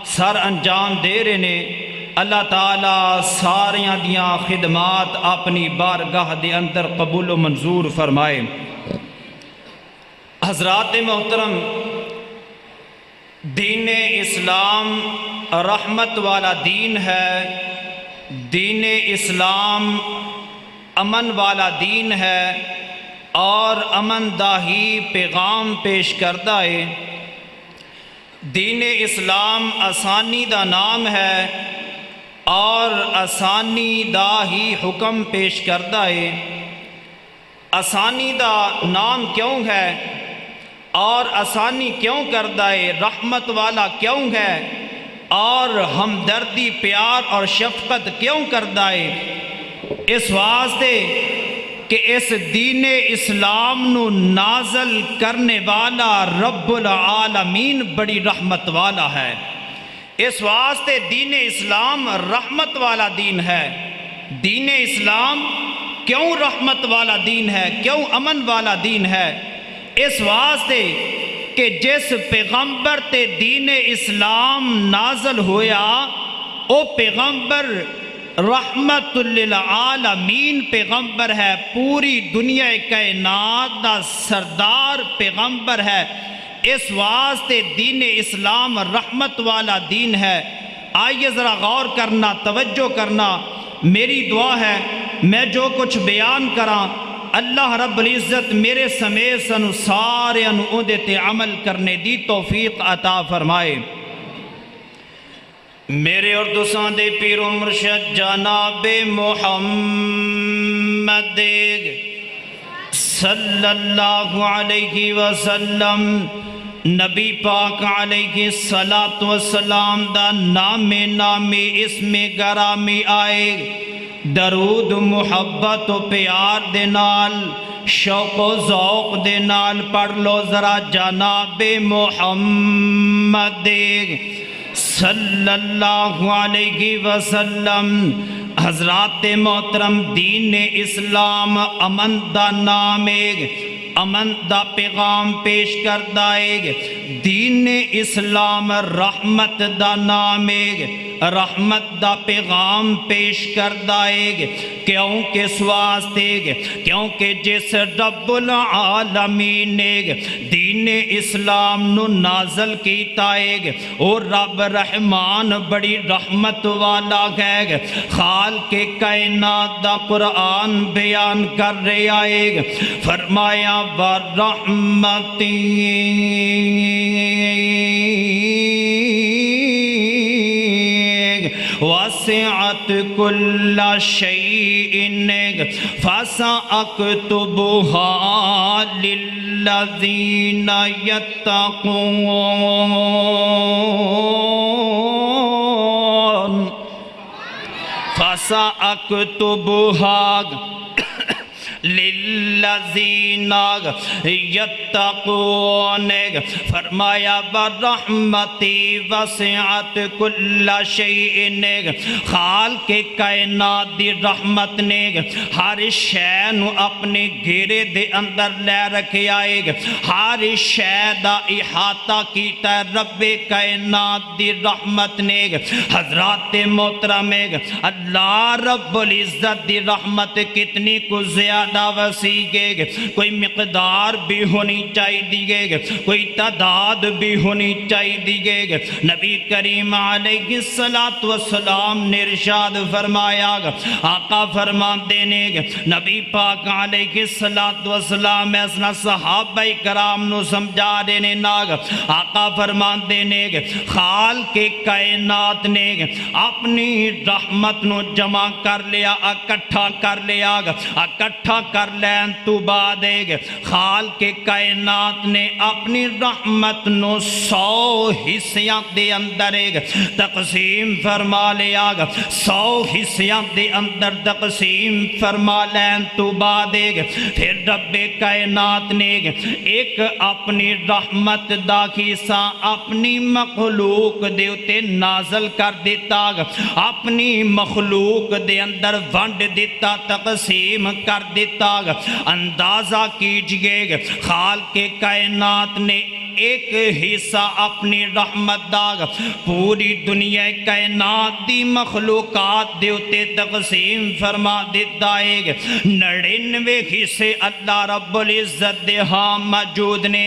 سر انجام دے رہے نے، اللہ تعالیٰ ساریاں دیاں خدمات اپنی بارگاہ دے اندر قبول و منظور فرمائے۔ حضرات محترم، دین اسلام رحمت والا دین ہے، دین اسلام امن والا دین ہے، اور امن داہی پیغام پیش کرتا ہے۔ دین اسلام آسانی دا نام ہے، اور آسانی دا ہی حکم پیش کرتا ہے۔ آسانی دا نام کیوں ہے اور آسانی کیوں کرتا ہے، رحمت والا کیوں ہے، اور ہمدردی پیار اور شفقت کیوں کرتا ہے؟ اس واسطے کہ اس دین اسلام نو نازل کرنے والا رب العالمین بڑی رحمت والا ہے۔ اس واسطے دین اسلام رحمت والا دین ہے۔ دین اسلام کیوں رحمت والا دین ہے، کیوں امن والا دین ہے؟ اس واسطے کہ جس پیغمبر تے دین اسلام نازل ہویا او پیغمبر رحمت للعالمین پیغمبر ہے، پوری دنیا کائنات دا سردار پیغمبر ہے۔ اس واسطے دین اسلام رحمت والا دین ہے۔ آئیے ذرا غور کرنا، توجہ کرنا، میری دعا ہے میں جو کچھ بیان کراں اللہ رب العزت میرے سمیت سنو سارے اندے تے عمل کرنے دی توفیق عطا فرمائے۔ میرے اور دوساں دے پیر و مرشد جناب محمد صلی اللہ علیہ وسلم، نبی پاک علیہ السلام دا نام اسم گرامی آئے، درود محبت و پیار دے نال، شوق و ذوق دے نال پڑھ لو ذرا جناب محمد صلی اللہ علیہ وسلم۔ حضرات محترم، دین اسلام امن دا نام ہے، امن دا پیغام پیش کردہ ہے۔ دین اسلام رحمت دا نام ہے، رحمت دا پیغام پیش کردہ ہے۔ کیونکہ اس واسطے کیونکہ جس رب العالمین نے دین اسلام نو نازل کیتا ہے اور رب رحمان بڑی رحمت والا ہے۔ خالق کائنات دا قرآن بیان کر رہا ہے، فرمایا وَرَحْمَتِي وَسِعَتْ كُلَّ شَيْءٍ فَسَأَكْتُبُهَا لِلَّذِينَ يَتَّقُونَ فَسَأَكْتُبُهَا للذین یتقون، فرمایا برحمتی وسعت کل شیء، خالق کائنات دی رحمت نے ہر شے نو اپنے گھیرے دے اندر لے رکھیا ہے، ہر شے دا احاطہ کیتا ہے رب کائنات دی رحمت نے۔ حضرات محترم، اللہ رب العزت دی رحمت کتنی کو زیادہ وسیع ہے، کوئی مقدار بھی ہونی چاہیے، کوئی تعداد بھی ہونی چاہیے۔ نبی کریم علیہ السلام نے ارشاد فرمایا، آقا فرماتے ہیں، نبی پاک علیہ السلام ایسا صحابہ کرام نو سمجھا دینے ناگ، آقا فرماتے ہیں خالق کائنات نے اپنی رحمت نو جمع کر لیا، اکٹھا کر لیا، اکٹھا کر لین تو بعد خالق کائنات نے اپنی رحمت نو 100 حصیاں دے اندر تقسیم فرما لیا، 100 حصیاں دے اندر تقسیم فرما لین تو بعد پھر رب کائنات نے ایک اپنی رحمت دا حصہ اپنی مخلوق دے اتے نازل کر دیتا، اپنی مخلوق دے اندر ونڈ دیتا، تقسیم کر دیتا۔ اندازہ کیجئے خالق کائنات نے ایک حصہ اپنی رحمت دا پوری دنیا کائنات دی مخلوقات دے اتے تقسیم فرما دیتا ہے، 99 حصے اللہ رب العزت دے ہاں موجود نے۔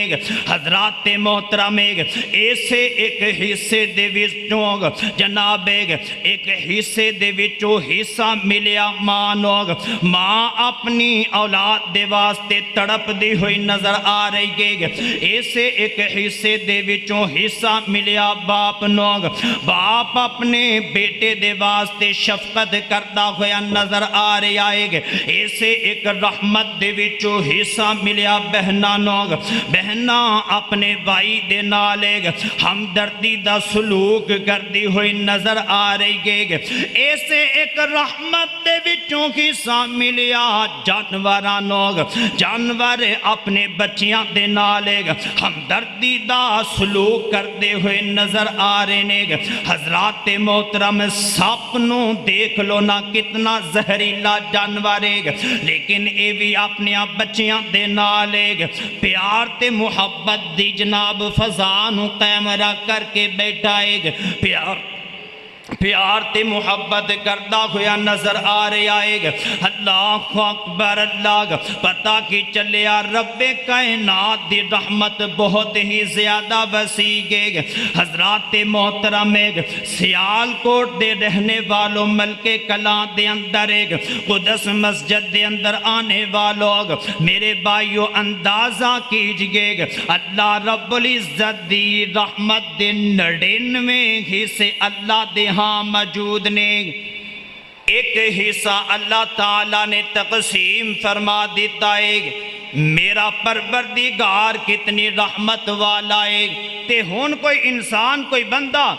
حضرات محترم، ایسے ایک حصے دے وچوں جناب ایک حصے دے وچوں حصہ ملیا ماں نو، ماں اپنی اولاد دے واسطے تڑپ دی ہوئی نظر آ رہی ہے۔ ایسے ایک حصے دے وچوں حصہ ملیا باپ نو، باپ اپنے بیٹے دے واسطے شفقت کرتا ہوا نظر آ رہا ہے۔ ایسے ایک رحمت دے وچوں حصہ ملیا بہنا نو، بہنا اپنے بھائی دے نال ہمدردی دا سلوک کرتی ہوئی نظر آ رہی ہے۔ ایسے ایک رحمت دے وچوں حصہ ملیا جانوراں نو، جانور اپنے بچیاں دے نال ہمدردی پسندیدہ سلوک کرتے ہوئے نظر آ رہے نے۔ حضرات محترم سپ نو دیکھ لو نا کتنا زہریلا جانور ہے، لیکن اے بھی اپنے بچیاں دے نال پیار تے محبت دی جناب فضا نو قائم رکھ کر کے بیٹھا ہے، پیار تے محبت کردہ ہویا نظر آ رہا ہے۔ اللہ اکبر، اللہ پتہ کی چلیا رب کائنات دی رحمت بہت ہی زیادہ وسیع ہے۔ حضرات محترم سیال کوٹ دے رہنے والوں ملک کلاں دے اندر قدس مسجد دے اندر آنے والوں میرے بھائیو اندازہ کیجئے اللہ رب العزت دی رحمت دے 99 حصے اللہ دے ہاں موجود نے، ایک حصہ اللہ تعالیٰ نے تقسیم فرما دیتا ہے۔ میرا پروردگار کتنی رحمت والا ہے، تے ہون کوئی انسان کوئی بندہ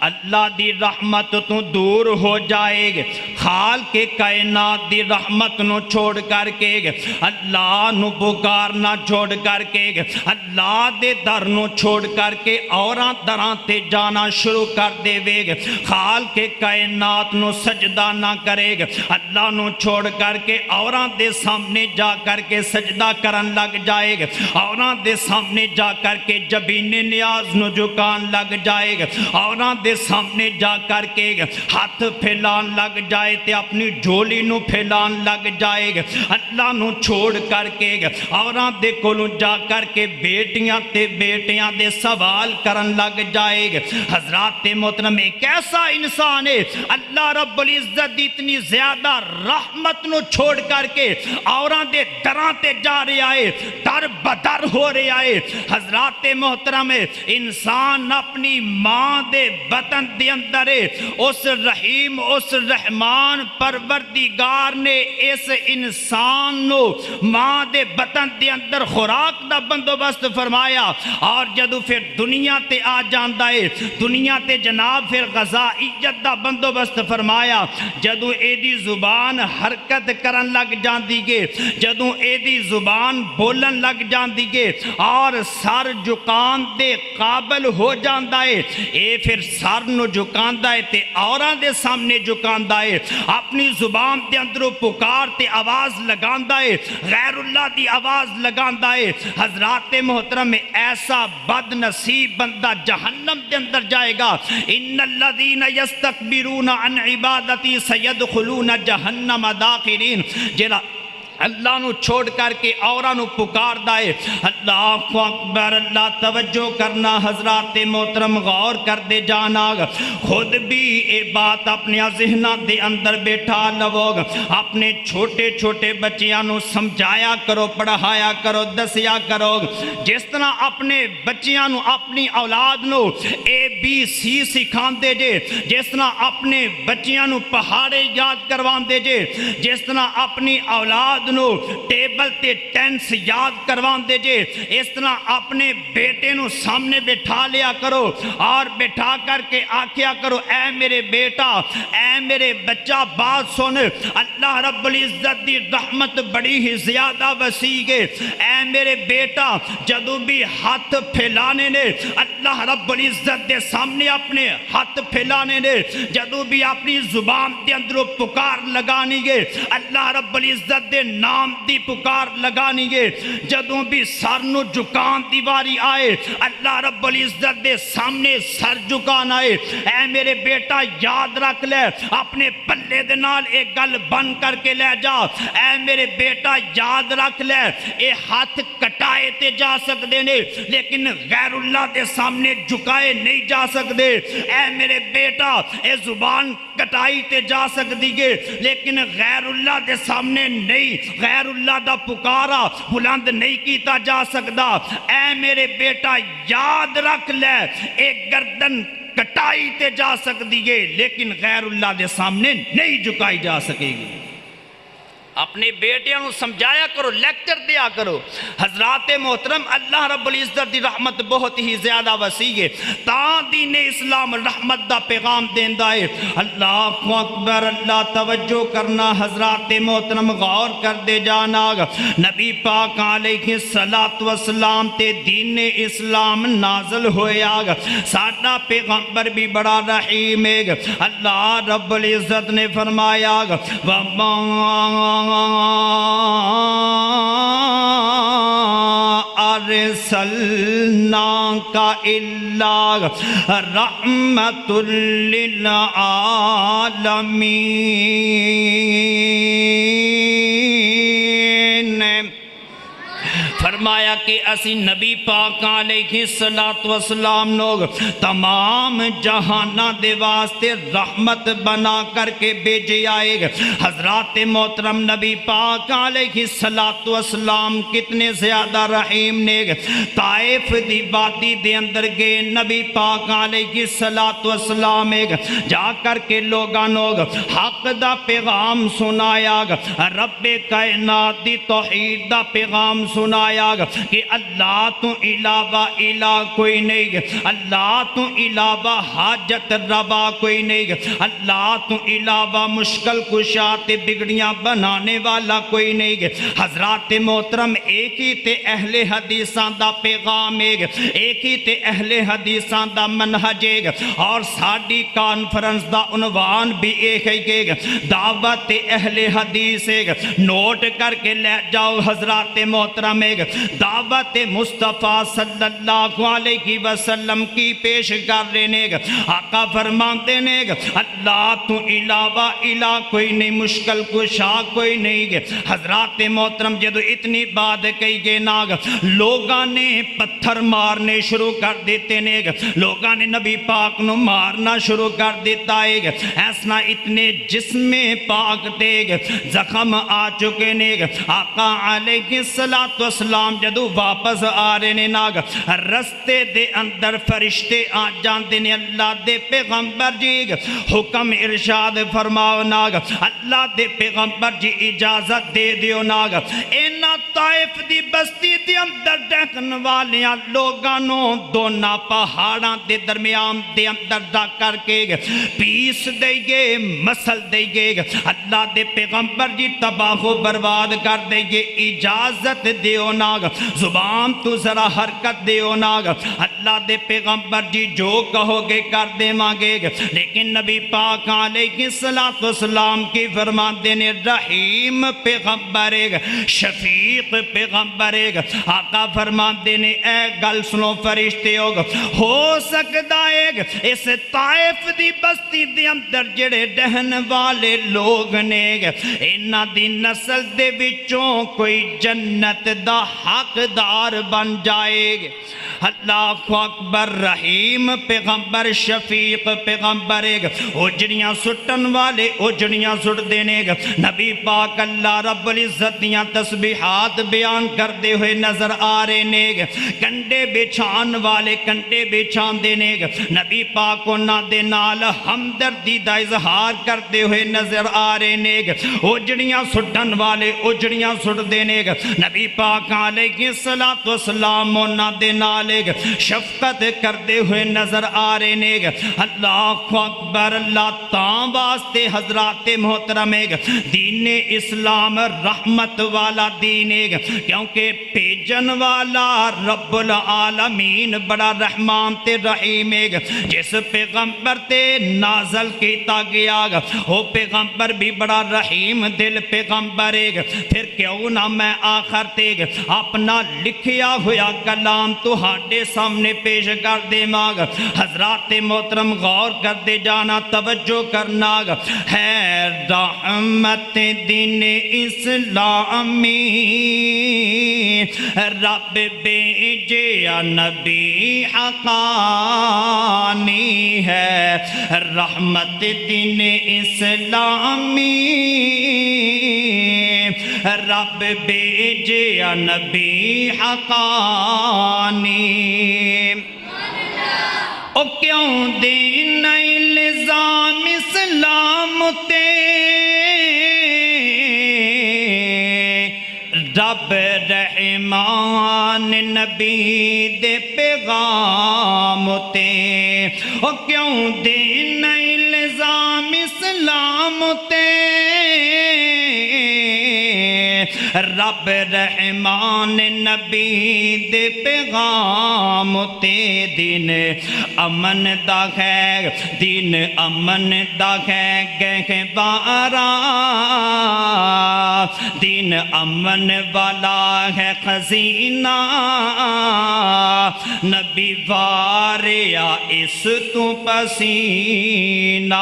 اللہ دی رحمت تو دور ہو جائے گا، خالق کائنات دی رحمت نو چھوڑ کر کے اللہ نو پکارنا چھوڑ کر کے اللہ دے در نو چھوڑ کر کے اوراں دراں تے جانا شروع کر دے گا، خالق کائنات نو سجدہ نہ کرے گا، اللہ نو چھوڑ کر کے اوراں دے سامنے جا کر کے سجدہ کرن لگ جائے گا، اوراں دے سامنے جا کر کے جبین نیاز نو جھکان لگ جائے گا، اوراں دے سامنے جا کر کے ہاتھ پھیلان لگ جائے تے اپنی جھولی نو پھیلان لگ جائے گا، اللہ نو چھوڑ کر کے اوراں دے کولوں جا کر کے بیٹیاں تے بیٹیاں دے سوال کرن لگ جائے گا۔ حضرات محترم ایک ایسا انسان ہے اللہ رب العزت دی اتنی زیادہ رحمت نو چھوڑ کر کے اوراں دے دراں تے جا رہا ہے، در بدر ہو رہا ہے۔ حضرات محترم انسان اپنی ماں دے بطن دے اندر اس رحیم اس رحمان پروردگار نے اس انسان نو ماں دے بطن دے اندر خوراک دا بندوبست فرمایا، اور جدو پھر دنیا تے آ جاندا ہے دنیا تے جناب پھر غذائیت دا بندوبست فرمایا، جدو اے دی زبان حرکت کرن لگ جاندی گے، جدو اے دی زبان بولن لگ جاندی گے اور سر جھکان دے قابل ہو جاندا ہے، اے پھر سر نو جھکاندا ہے تے اوراں دے سامنے جھکاندا ہے، اپنی زبان دے اندروں پکار تے آواز لگاندا ہے، غیر اللہ دی آواز لگاندا ہے۔ حضرات محترم ایسا بد نصیب بندہ جہنم دے اندر جائے گا، ان الذین یستکبرون عن عبادتی سیدخلون جہنم داخرین، جڑا اللہ نو چھوڑ کر کے اوراں نو پکار دائے۔ اللہ اکبر، اللہ توجہ کرنا حضرات محترم، غور کر دے جانا، خود بھی اے بات اپنے ذہنہ دے اندر بیٹھا لوگ، اپنے چھوٹے چھوٹے بچیاں نو سمجھایا کرو، پڑھایا کرو، دسیا کرو، جس طرح اپنے بچیاں نو اپنی اولاد نو ABC سکھان دے جے، جس طرح اپنے بچیاں نو پہاڑے یاد کروان دے جے، جس طرح اپنی اولاد نو ٹیبل تے ٹینس یاد کروان دے جے، اس طرح اپنے بیٹے نو سامنے بٹھا لیا کرو اور بٹھا کر کے آکھیا کرو، اے میرے بیٹا، اے میرے بچہ، بات سن، اللہ رب العزت دی رحمت بڑی ہی زیادہ وسیع ہے، اے میرے بیٹا، جدو بھی ہاتھ پھیلانے نے اللہ رب العزت دے سامنے اپنے ہاتھ پھیلانے نے، جدو بھی اپنی زبان دے اندروں پکار لگانی گے اللہ رب العزت دے نام دی پکار لگانی گے، جدوں بھی سر نو جھکان دیواری آئے اللہ رب العزت دے سامنے سر جھکان آئے، اے میرے بیٹا یاد رکھ لے، اپنے پلے دے نال ایک گل بن کر کے لے جا، اے میرے بیٹا یاد رکھ لے، اے ہاتھ کٹائے تے جا سکتے نے لیکن غیر اللہ دے سامنے جھکائے نہیں جا سکتے، اے میرے بیٹا اے زبان کٹائی تے جا سکتی گے لیکن غیر اللہ دے سامنے نہیں، غیر اللہ دا پکارا بلند نہیں کیتا جا سکتا، اے میرے بیٹا یاد رکھ لے، ایک گردن کٹائی تے جا سکتی گے لیکن غیر اللہ دے سامنے نہیں جھکائی جا سکے گی۔ اپنے بیٹیاں نو سمجھایا کرو، لیکچر دیا کرو۔ حضرات محترم، اللہ رب العزت دی رحمت بہت ہی زیادہ وسیع ہے، تا دین اسلام رحمت دا پیغام دیندا ہے۔ اللہ اکبر، اللہ توجہ کرنا حضرات محترم، غور کر دے جانا۔ نبی پاک علیہ الصلوۃ والسلام تے دین اسلام نازل ہویا، ساڈا پیغمبر بھی بڑا رحیم ہے۔ اللہ رب العزت نے فرمایا أَرْسَلْنَاكَ إِلَّا رَحْمَةٌ لِّلْعَالَمِينَ۔ فرمایا کہ اسی نبی پاک علیہ السلام لوگ تمام جہانہ دے واسطے رحمت بنا کر کے بھیجے آئے گا۔ حضرات محترم، نبی پاک علیہ السلام کتنے زیادہ رحیم نے۔ طائف دی وادی دے اندر گئے نبی پاک علیہ السلام جا کر کے لوگوں حق دا پیغام سنایا، رب کائنات دی توحید دا پیغام سنایا کہ اللہ تو علاوہ الہ کوئی نہیں، اللہ تو علاوہ حاجت روا کوئی نہیں، اللہ تو علاوہ مشکل کشا تے بگڑیاں بنانے والا کوئی نہیں۔ حضرات محترم، ایک ہی تے اہل حدیثاں دا پیغام ہے، ایک ہی تے اہل حدیثاں دا منہج ہے، اور ساڈی کانفرنس دا عنوان بھی ایک ہے، دعوت اہل حدیث ہے۔ نوٹ کر کے لے جاؤ حضرات محترم، دعوت مصطفیٰ صلی اللہ علیہ وسلم کی پیش کر رہے ہیں۔ آقا فرماتے ہیں اللہ تو علاوہ الہ کوئی نہیں، مشکل کشا کوئی نہیں۔ حضرات محترم، جدو اتنی بات کہی گئے نا، لوگاں نے پتھر مارنے شروع کر دیتے ہیں، لوگاں نے نبی پاک نو مارنا شروع کر دیتا ہے۔ ایسنا اتنے جسم پاک دے زخم آ چکے نے۔ آقا علیہ السلام جدو واپس آ رہے نے ناگ، رستے دے اندر فرشتے آ جاندے نے۔ اللہ دے پیغمبر جی حکم ارشاد فرماؤ ناگ، اللہ دے پیغمبر جی اجازت دے دیو ناگ، اینا طائف دی بستی دے اندر ڈیکن والیاں لوگانوں دونا پہاڑاں دے درمیان دے اندر دا کر کے پیس دے گے، مسل دے گے۔ اللہ دے پیغمبر جی تباہ و برباد کر دے گے، اجازت دیو ناگ، زبان تو ذرا حرکت دیو ناگ۔ اللہ دے پیغمبر جی جو کہو گے کر دے مانگے گا، لیکن نبی پاک علیہ السلام کی فرمان دینے رحیم پیغمبر ہے، شفیق پیغمبر ہے۔ آقا فرمان دینے اے گل سنو فرشتے ہو سکتا ہے اس طائف دی بستی دے اندر جڑے ڈہن والے لوگ نے، انہاں دی نسل دے وچوں کوئی جنت دا حقدار بن جائے گا۔ اللہ اکبر، رحیم پیغمبر، شفیق پیغمبر، اجڑیاں سٹن والے اجڑیاں سٹ دینے گا۔ نبی پاک اللہ رب العزت دیاں تسبیحات بیان کردے ہوئے نظر آ رہے نے، کنڈے بچھان والے کنڈے بچھان دینے گا۔ نبی پاک انہاں دے نال ہمدردی دا اظہار کردے ہوئے نظر آ رہے نے، اجڑیاں سٹن والے اجڑیاں سٹ دینے گا۔ نبی پاک علیہ السلام انہاں دے نال شفقت کردے ہوئے نظر آ رہے نے۔ اللہ اکبر، اللہ تاں واسطے حضرات محترم، دین اسلام رحمت والا دین ہے، کیونکہ پیجن والا رب العالمین بڑا رحمان تے رحیم ہے۔ جس پیغمبر تے نازل کیتا گیا وہ پیغمبر بھی بڑا رحیم دل پیغمبر ہے۔ پھر کیوں نہ میں آخر تے اپنا لکھیا ہویا کلام تو ہاڈے سامنے پیش کر دے ماگ۔ حضرات محترم غور کر دے جانا، توجہ کرنا ہے۔ رحمت دین اسلامی رب بھیجیا نبی حقانی ہے، رحمت دین اسلامی رب بھیجیا نبی حقانی۔ او کیوں دین الزام اسلام تے رب رحمان نبی دے پیغام تے او کیوں دینا الزام اسلام تے رب رحمان نبی دے پیغام تے دین امن دا ہے دین امن دا ہے گہوارا دین امن والا ہے خزینہ نبی واریا اس تو پسینہ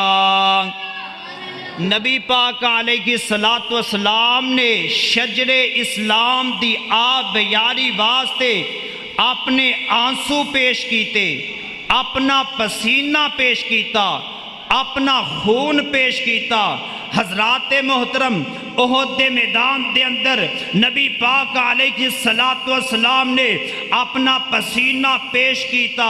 نبی پاک علیہ الصلوۃ والسلام نے شجر اسلام دی آب یاری واسطے اپنے آنسو پیش کیتے اپنا پسینہ پیش کیتا اپنا خون پیش کیتا حضرات محترم احد دے میدان دے اندر نبی پاک علیہ الصلوۃ والسلام نے اپنا پسینہ پیش کیتا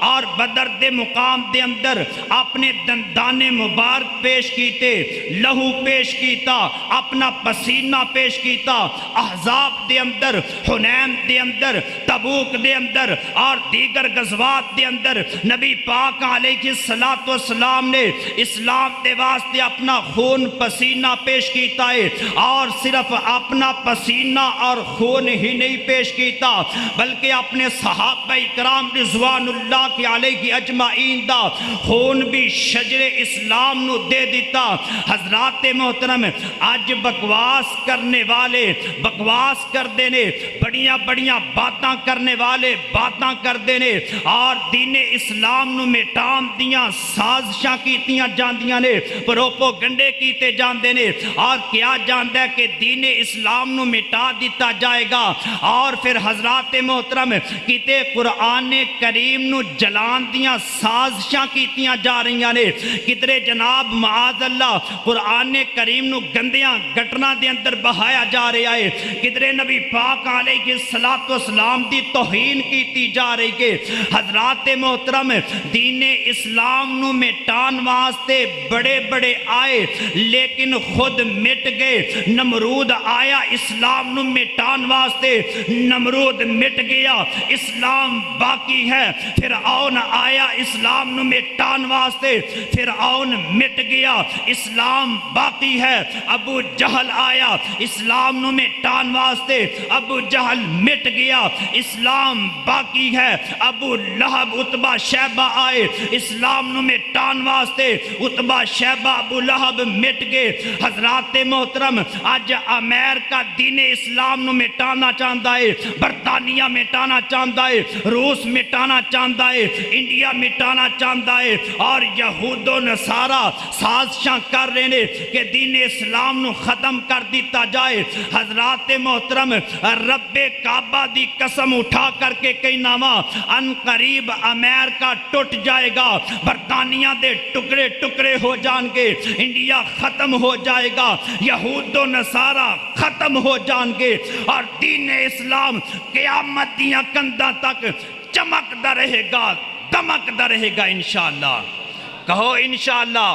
اور بدر دے مقام دے اندر اپنے دندان مبارک پیش کیتے لہو پیش کیتا اپنا پسینہ پیش کیتا احزاب دے اندر حنین دے اندر تبوک دے اندر اور دیگر غزوات دے اندر نبی پاک علیہ الصلوۃ والسلام نے اسلام دے واسطے اپنا خون پسینہ پیش کیتا ہے اور صرف اپنا پسینہ اور خون ہی نہیں پیش کیتا بلکہ اپنے صحابہ کرام رضوان اللہ کی علیہ اجمعین دا خون بھی شجر اسلام نو دے دیتا حضرات محترم آج بکواس کرنے والے بکواس کر دینے بڑیاں بڑیاں باتاں کرنے والے باتاں کر دینے اور دین اسلام نو مٹان دیاں سازشاں کیتیاں جاندیاں نے پروپوگنڈے کیتے جاندے نے اور کیا جاندہ ہے کہ دین اسلام نو مٹا دیتا جائے گا اور پھر حضرات محترم کیتے قرآن کریم نو جلان دیاں سازشاں کیتیاں جا رہیاں نے کترے جناب معاذ اللہ قرآن کریم نو گندیاں گٹنا دے اندر بہایا جا رہا ہے کترے نبی پاک علیہ الصلوۃ والسلام دی توہین کیتی جا رہی ہے حضرات محترم دین اسلام نو مٹان واسطے بڑے بڑے آئے لیکن خود مٹ گئے نمرود آیا اسلام نو مٹان واسطے نمرود مٹ گیا اسلام باقی ہے فرعون آیا اسلام نو مٹان واسطے فرعون مٹ گیا اسلام باقی ہے ابو جہل آیا اسلام نو مٹان واسطے ابو جہل مٹ گیا اسلام باقی ہے ابو لہب عتبہ شیبہ آئے اسلام نو مٹان واسطے عتبہ شیبہ ابو لہب مٹ گئے حضرات محترم آج امریکہ دین اسلام نو مٹانا چاہتا ہے برطانیہ مٹانا چاہتا ہے روس مٹانا چاہتا ہے انڈیا مٹانا چاہتا ہے اور یہود و نصارہ سازشاں کر رہے ہیں کہ دین اسلام نو ختم کر دیتا جائے حضرات محترم رب کعبہ دی قسم اٹھا کر کے کہنا وا ان قریب امریکہ ٹوٹ جائے گا برطانیہ دے ٹکڑے ٹکڑے ہو جان گے انڈیا ختم ہو جائے گا یہود و نصارہ ختم ہو جان گے اور دین اسلام قیامت دیاں کنداں تک چمکدا رہے گا دمکدا رہے گا انشاءاللہ کہو انشاءاللہ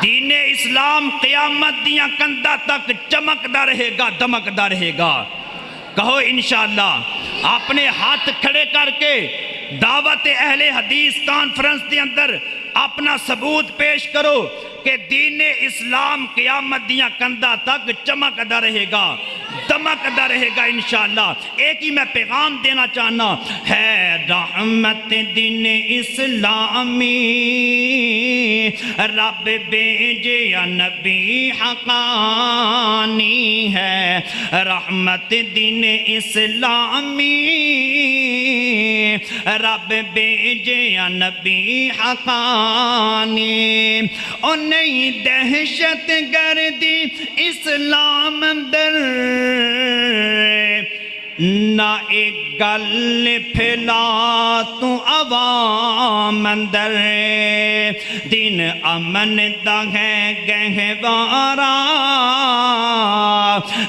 دین اسلام قیامت دیاں کنداں تک چمکدا رہے گا دمکدا رہے گا کہو انشاءاللہ اپنے ہاتھ کھڑے کر کے دعوت اہل حدیث کانفرنس دے اندر اپنا ثبوت پیش کرو کہ دین اسلام قیامت دیاں کندہ تک چمکدا رہے گا دمکدا رہے گا انشاءاللہ ایک ہی میں پیغام دینا چاہنا ہے رحمت دین اسلامی رب بیجے یا نبی حقانی ہے رحمت دین اسلامی رب بیجے یا نبی حقانی او نہیں دہشت گردی اسلام اندر نہ ایک گل پھیلا تو عوام اندر دین امن دا ہے گہوارا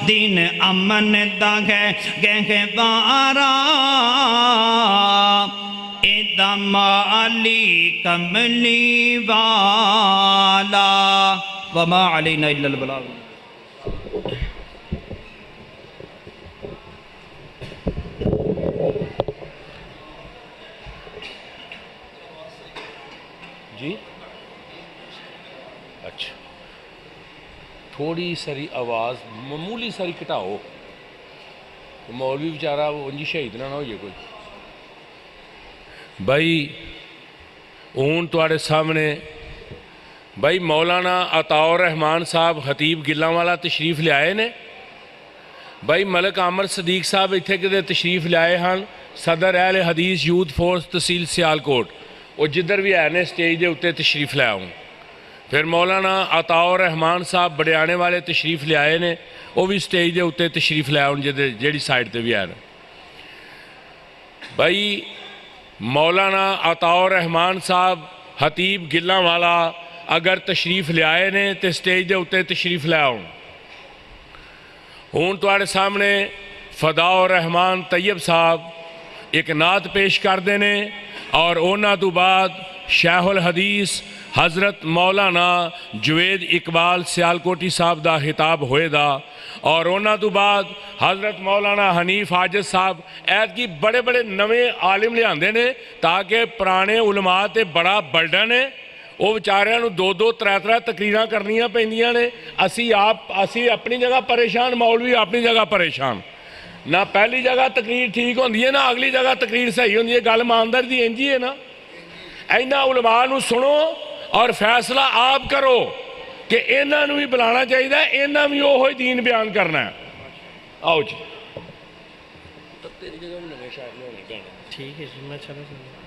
دین امن دا ہے گہوارا ایدہ مالی کملی والا وما علینا الا البلاغ تھوڑی ساری آواز معمولی ساری گھٹاؤ، مولوی بیچارہ وہ انجی شہید نہ ہوئیے کوئی. بھائی ہوں تواڈے سامنے بھائی مولانا عطاء الرحمان صاحب خطیب گلاں والا تشریف لے نے. بھائی ملک عامر صدیق صاحب اتنے کدے تشریف لے ہن، صدر اہل حدیث یوتھ فورس تحصیل سیالکوٹ، وہ جدھر بھی ہے سٹیج دے اتنے تشریف لے آؤں. پھر مولانا عطاء الرحمان صاحب بڑیانے والے تشریف لے آئے نے، وہ بھی سٹیج دے اتنے تشریف لے آؤں جیڑی سائڈ تے بھی ہے. بھائی مولانا عطاء الرحمان صاحب خطیب گلاں والا اگر تشریف لے آئے نے تو سٹیج دے اتنے تشریف لے آؤں. ہوں تواڈے سامنے فداء الرحمان طیب صاحب ایک نعت پیش کرتے ہیں اور انہاں تو بعد شیخ الحدیث حضرت مولانا جوید اقبال سیالکوٹی صاحب دا خطاب ہوئے دا، اور انہاں تو بعد حضرت مولانا حنیف حاجت صاحب ایت کی بڑے بڑے نوے عالم لے آندے نے تاکہ پرانے علماء تے بڑا برڈن ہے وہ بیچاریاں نو دو دو ترے تقریراں کرنیاں پیندیاں نے. اسی اپنی جگہ پریشان، مولوی اپنی جگہ پریشان. نہ پہلی جگہ تقریر ٹھیک ہوندی ہے نہ اگلی جگہ تقریر صحیح ہوندی ہے. گل ایمانداری دی انجی ہے نا. اینا علماء نو سنو اور فیصلہ آپ کرو کہ انہاں نو بھی بلانا چاہیے، انہاں بھی وہی دین بیان کرنا ہے. آؤ جی. تیری جگہ بھی نویں شاعر نے ہونے کہنا. ٹھیک ہے جی، میں چلو چلو.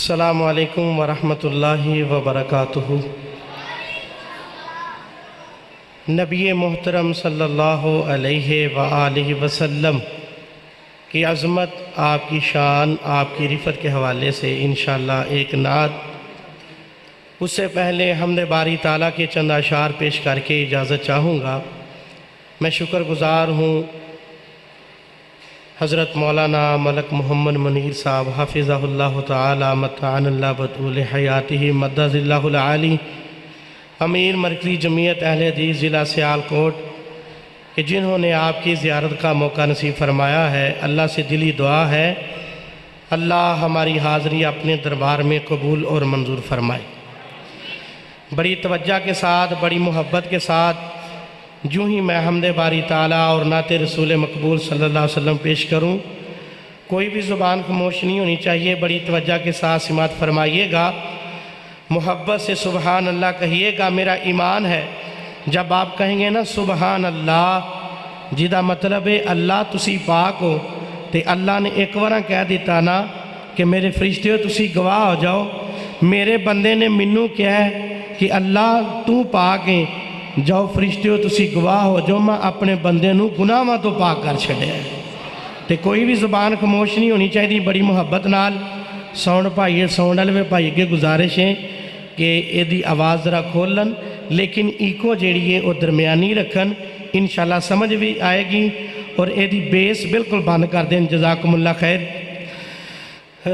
السلام علیکم ورحمۃ اللہ وبرکاتہ. نبی محترم صلی اللہ علیہ وآلہ وسلم کی عظمت، آپ کی شان، آپ کی رفت کے حوالے سے انشاءاللہ ایک نعت. اس سے پہلے حمد باری تعالیٰ کے چند اشعار پیش کر کے اجازت چاہوں گا. میں شکر گزار ہوں حضرت مولانا ملک محمد منیر صاحب حافظہ اللہ تعالی متعن اللہ بطول حیاتہ مدد اللہ العالی، امیر مرکزی جمعیت اہل حدیث ضلع سیالکوٹ، کہ جنہوں نے آپ کی زیارت کا موقع نصیب فرمایا ہے. اللہ سے دلی دعا ہے اللہ ہماری حاضری اپنے دربار میں قبول اور منظور فرمائے. بڑی توجہ کے ساتھ، بڑی محبت کے ساتھ جو ہی میں حمد باری تعالیٰ اور نعت رسول مقبول صلی اللہ علیہ وسلم پیش کروں، کوئی بھی زبان خاموش نہیں ہونی چاہیے. بڑی توجہ کے ساتھ سماعت فرمائیے گا، محبت سے سبحان اللہ کہیے گا. میرا ایمان ہے جب آپ کہیں گے نا سبحان اللہ، جدا مطلب ہے اللہ تسی پاک ہو، تے اللہ نے ایک وارا کہہ دیتا نا کہ میرے فرشتے ہو تسی گواہ ہو جاؤ. میرے بندے نے منو کیا ہے کہ اللہ تو پاک ہے، جاؤ فرشتے ہو تسی گواہ ہو جو میں اپنے بندے نو گناہاں تو پاک کر چھڑے ہیں. تے کوئی بھی زبان خاموش نہیں ہونی چاہیے. بڑی محبت نال ساؤنڈ پائیے، ساؤنڈ والے پائی کے گزارش ہے کہ یہ دی آواز ذرا کھولن، لیکن ایکو جیڑی ہے وہ درمیانی رکھن، انشاءاللہ سمجھ بھی آئے گی. اور یہ دی بیس بالکل بند کر دیں. جزاکم اللہ خیر.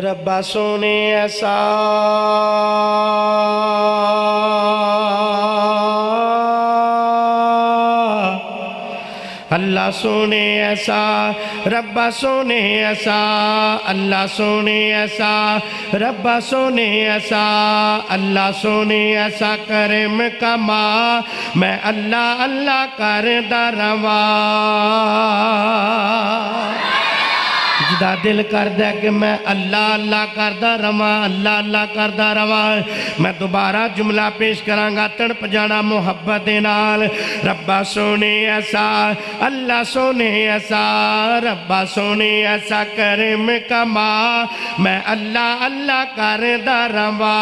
ربا سونے ایسا اللہ سونے ایسا، ربا سونے ایسا، اللہ سونے ایسا، ربا سونے ایسا، اللہ سونے ایسا کرم کما میں اللہ اللہ کردا رواں. جدا دل کردہ کہ میں اللہ اللہ کردہ رواں، اللہ اللہ کردہ رواں. میں دوبارہ جملہ پیش کرانگا تڑپ جانا محبت نال. ربا سونے ایسا، اللہ سونے ایسا، ربا سونے ایسا کرم کما میں اللہ اللہ کردہ رواں.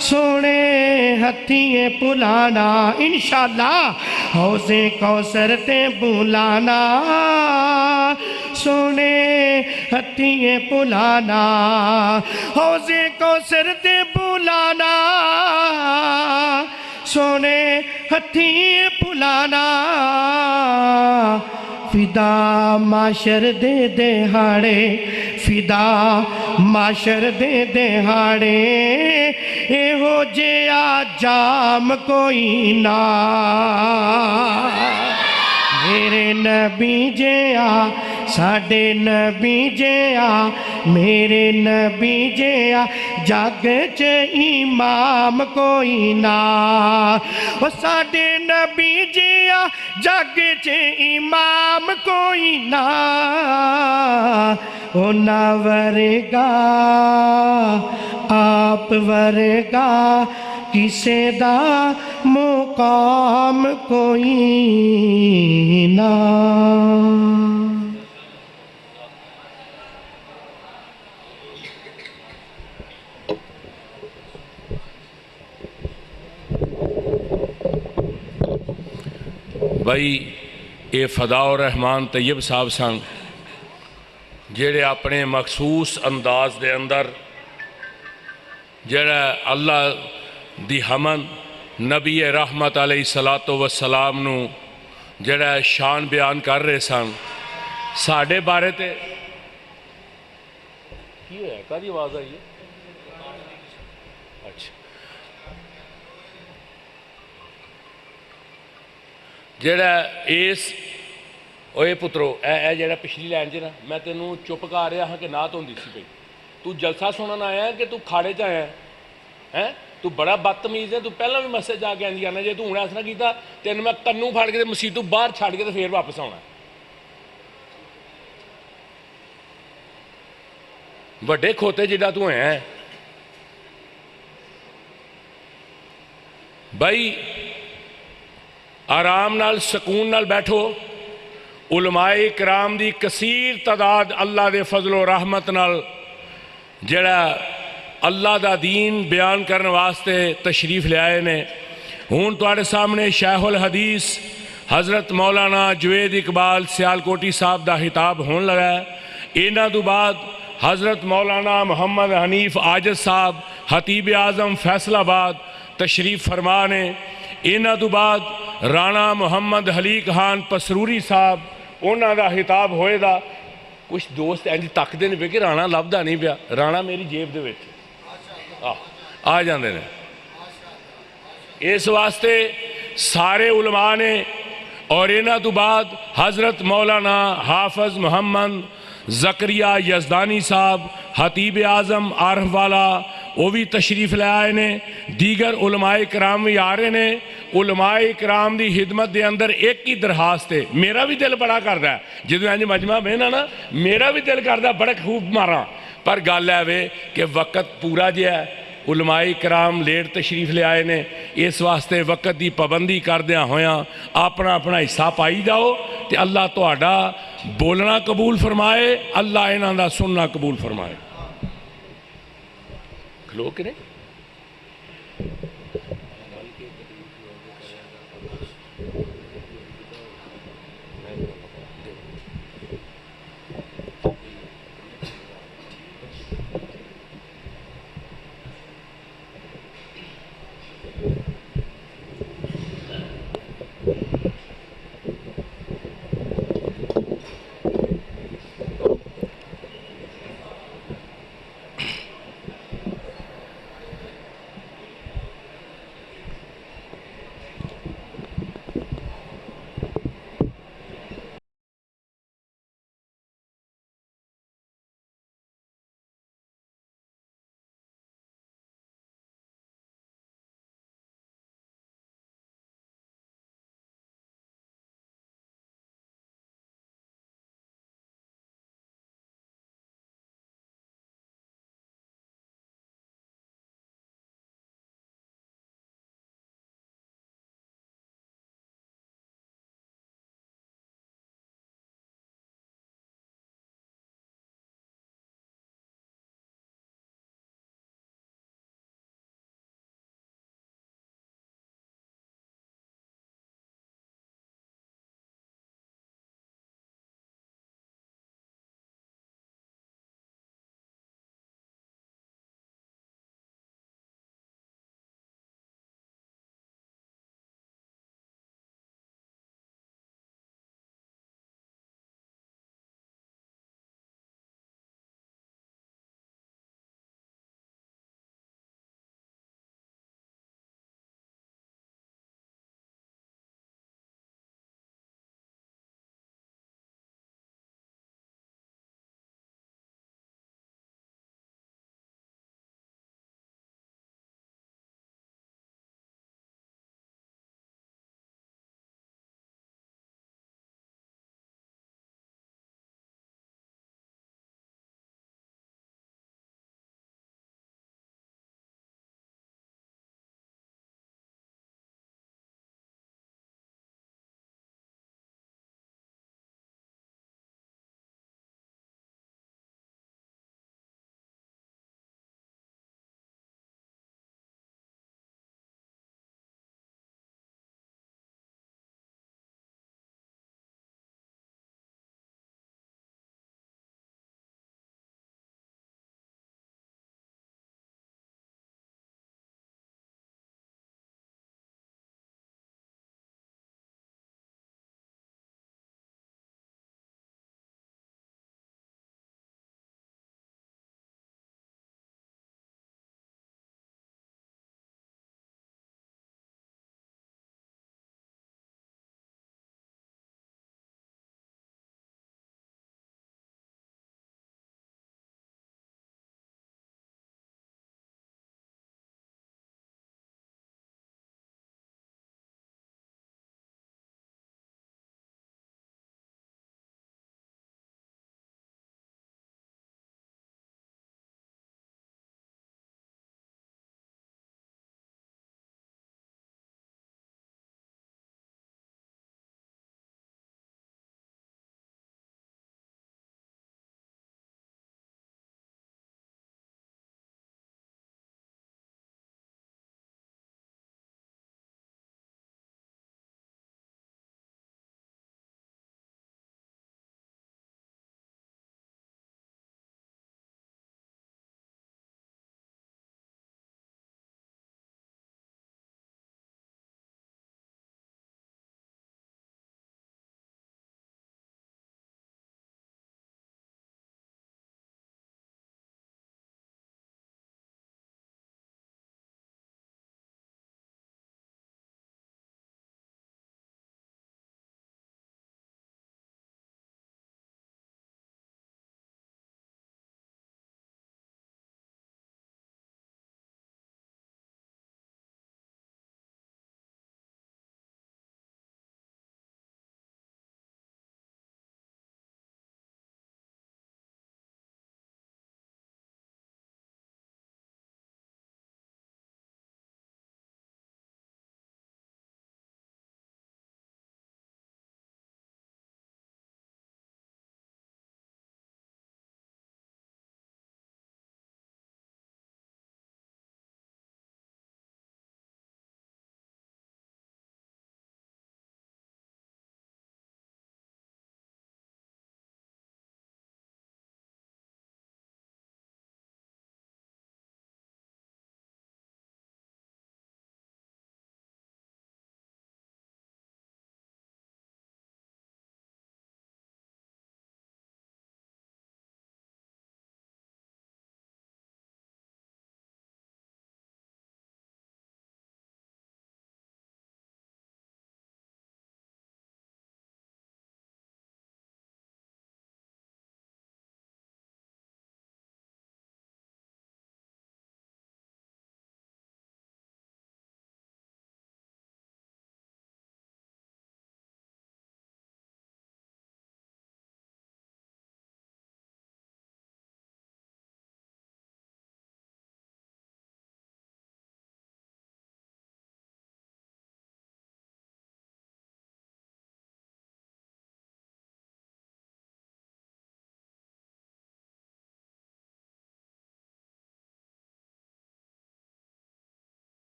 سونے ہتھیے پلانا انشاءاللہ حوضے کوثر تے بلانا سونے ہتھیے پلانا حوضے کوثر تے بلانا سونے ہتھیے پلانا فدا معاشر دے دہاڑے فدا معاشر دے دہاڑے اے ہو جیا جام کوئی نہ میرے نبی جیا ساڈے نبی جیا میرے نبی جیا جگ چ امام کوئی نہ او ساڈے نبی جیا جگ چ امام کوئی نہ او نہ ورگا آپ ورگا کسے دا مقام کوئی نہ بھائی یہ فدا الرحمان طیب صاحب سن جڑے اپنے مخصوص انداز دے اندر جڑا اللہ دی حمد نبی رحمت علیہ الصلاۃ والسلام نو جڑا شان بیان کر رہے سن ساڑھے بارے تے کی ہویا کاری آواز آئی ہے اچھا جڑا اس اوے پترو اے جڑا پچھلی لائن نا میں تینوں چپ کر رہا ہاں کہ نعت ہوندی سی پئی تو جلسہ سنن آیا ہے کہ تو کھاڑے چ آیا ہے تو بڑا بدتمیز ہے تو پہلا بھی مسجد جا کے آندی آنا جے تو ہوں ایسا کیتا تین میں کنوں پھاڑ کے مسجد تو باہر چھڑ کے پھر واپس آنا وڈے کھوتے جڑا تو ہیں بھائی آرام نال سکون نال بیٹھو علماء کرام دی کثیر تعداد اللہ دے فضل و رحمت نال جڑا اللہ دا دین بیان کرنے واسطے تشریف لے آئے نے ہون تواڈے سامنے شیخ الحدیث حضرت مولانا جوید اقبال سیالکوٹی صاحب دا خطاب ہون لگا ہے انہاں تو بعد حضرت مولانا محمد حنیف عاجز صاحب خطیب اعظم فیصل آباد تشریف فرما نے انہاں تو بعد رانا محمد حلی خان پسروری صاحب انہاں دا خطاب ہوئے دا کچھ دوست انج تکدے نے کہ رانا لبدا نہیں پیا رانا میری جیب دے وچ آ جاندے نے اس واسطے سارے علماء نے اور انہاں تو بعد حضرت مولانا حافظ محمد زکریہ یزدانی صاحب خطیب اعظم عارف والا وہ بھی تشریف لے آئے نے دیگر علماء کرام بھی آ رہے نے علماء کرام دی خدمت دے اندر ایک ہی درخواست ہے میرا بھی دل بڑا کردا ہے جدوں انج مجمع بہنا نا میرا بھی دل کردا بڑا خوب مارا پر گل ہے وے کہ وقت پورا جہا ہے علماء کرام لیٹ تشریف لے آئے نے اس واسطے وقت دی پابندی کردیاں ہویاں اپنا اپنا حصہ پائی جاؤ تے اللہ تہاڈا بولنا قبول فرمائے اللہ انہاں دا سننا قبول فرمائے کھلو کے نہیں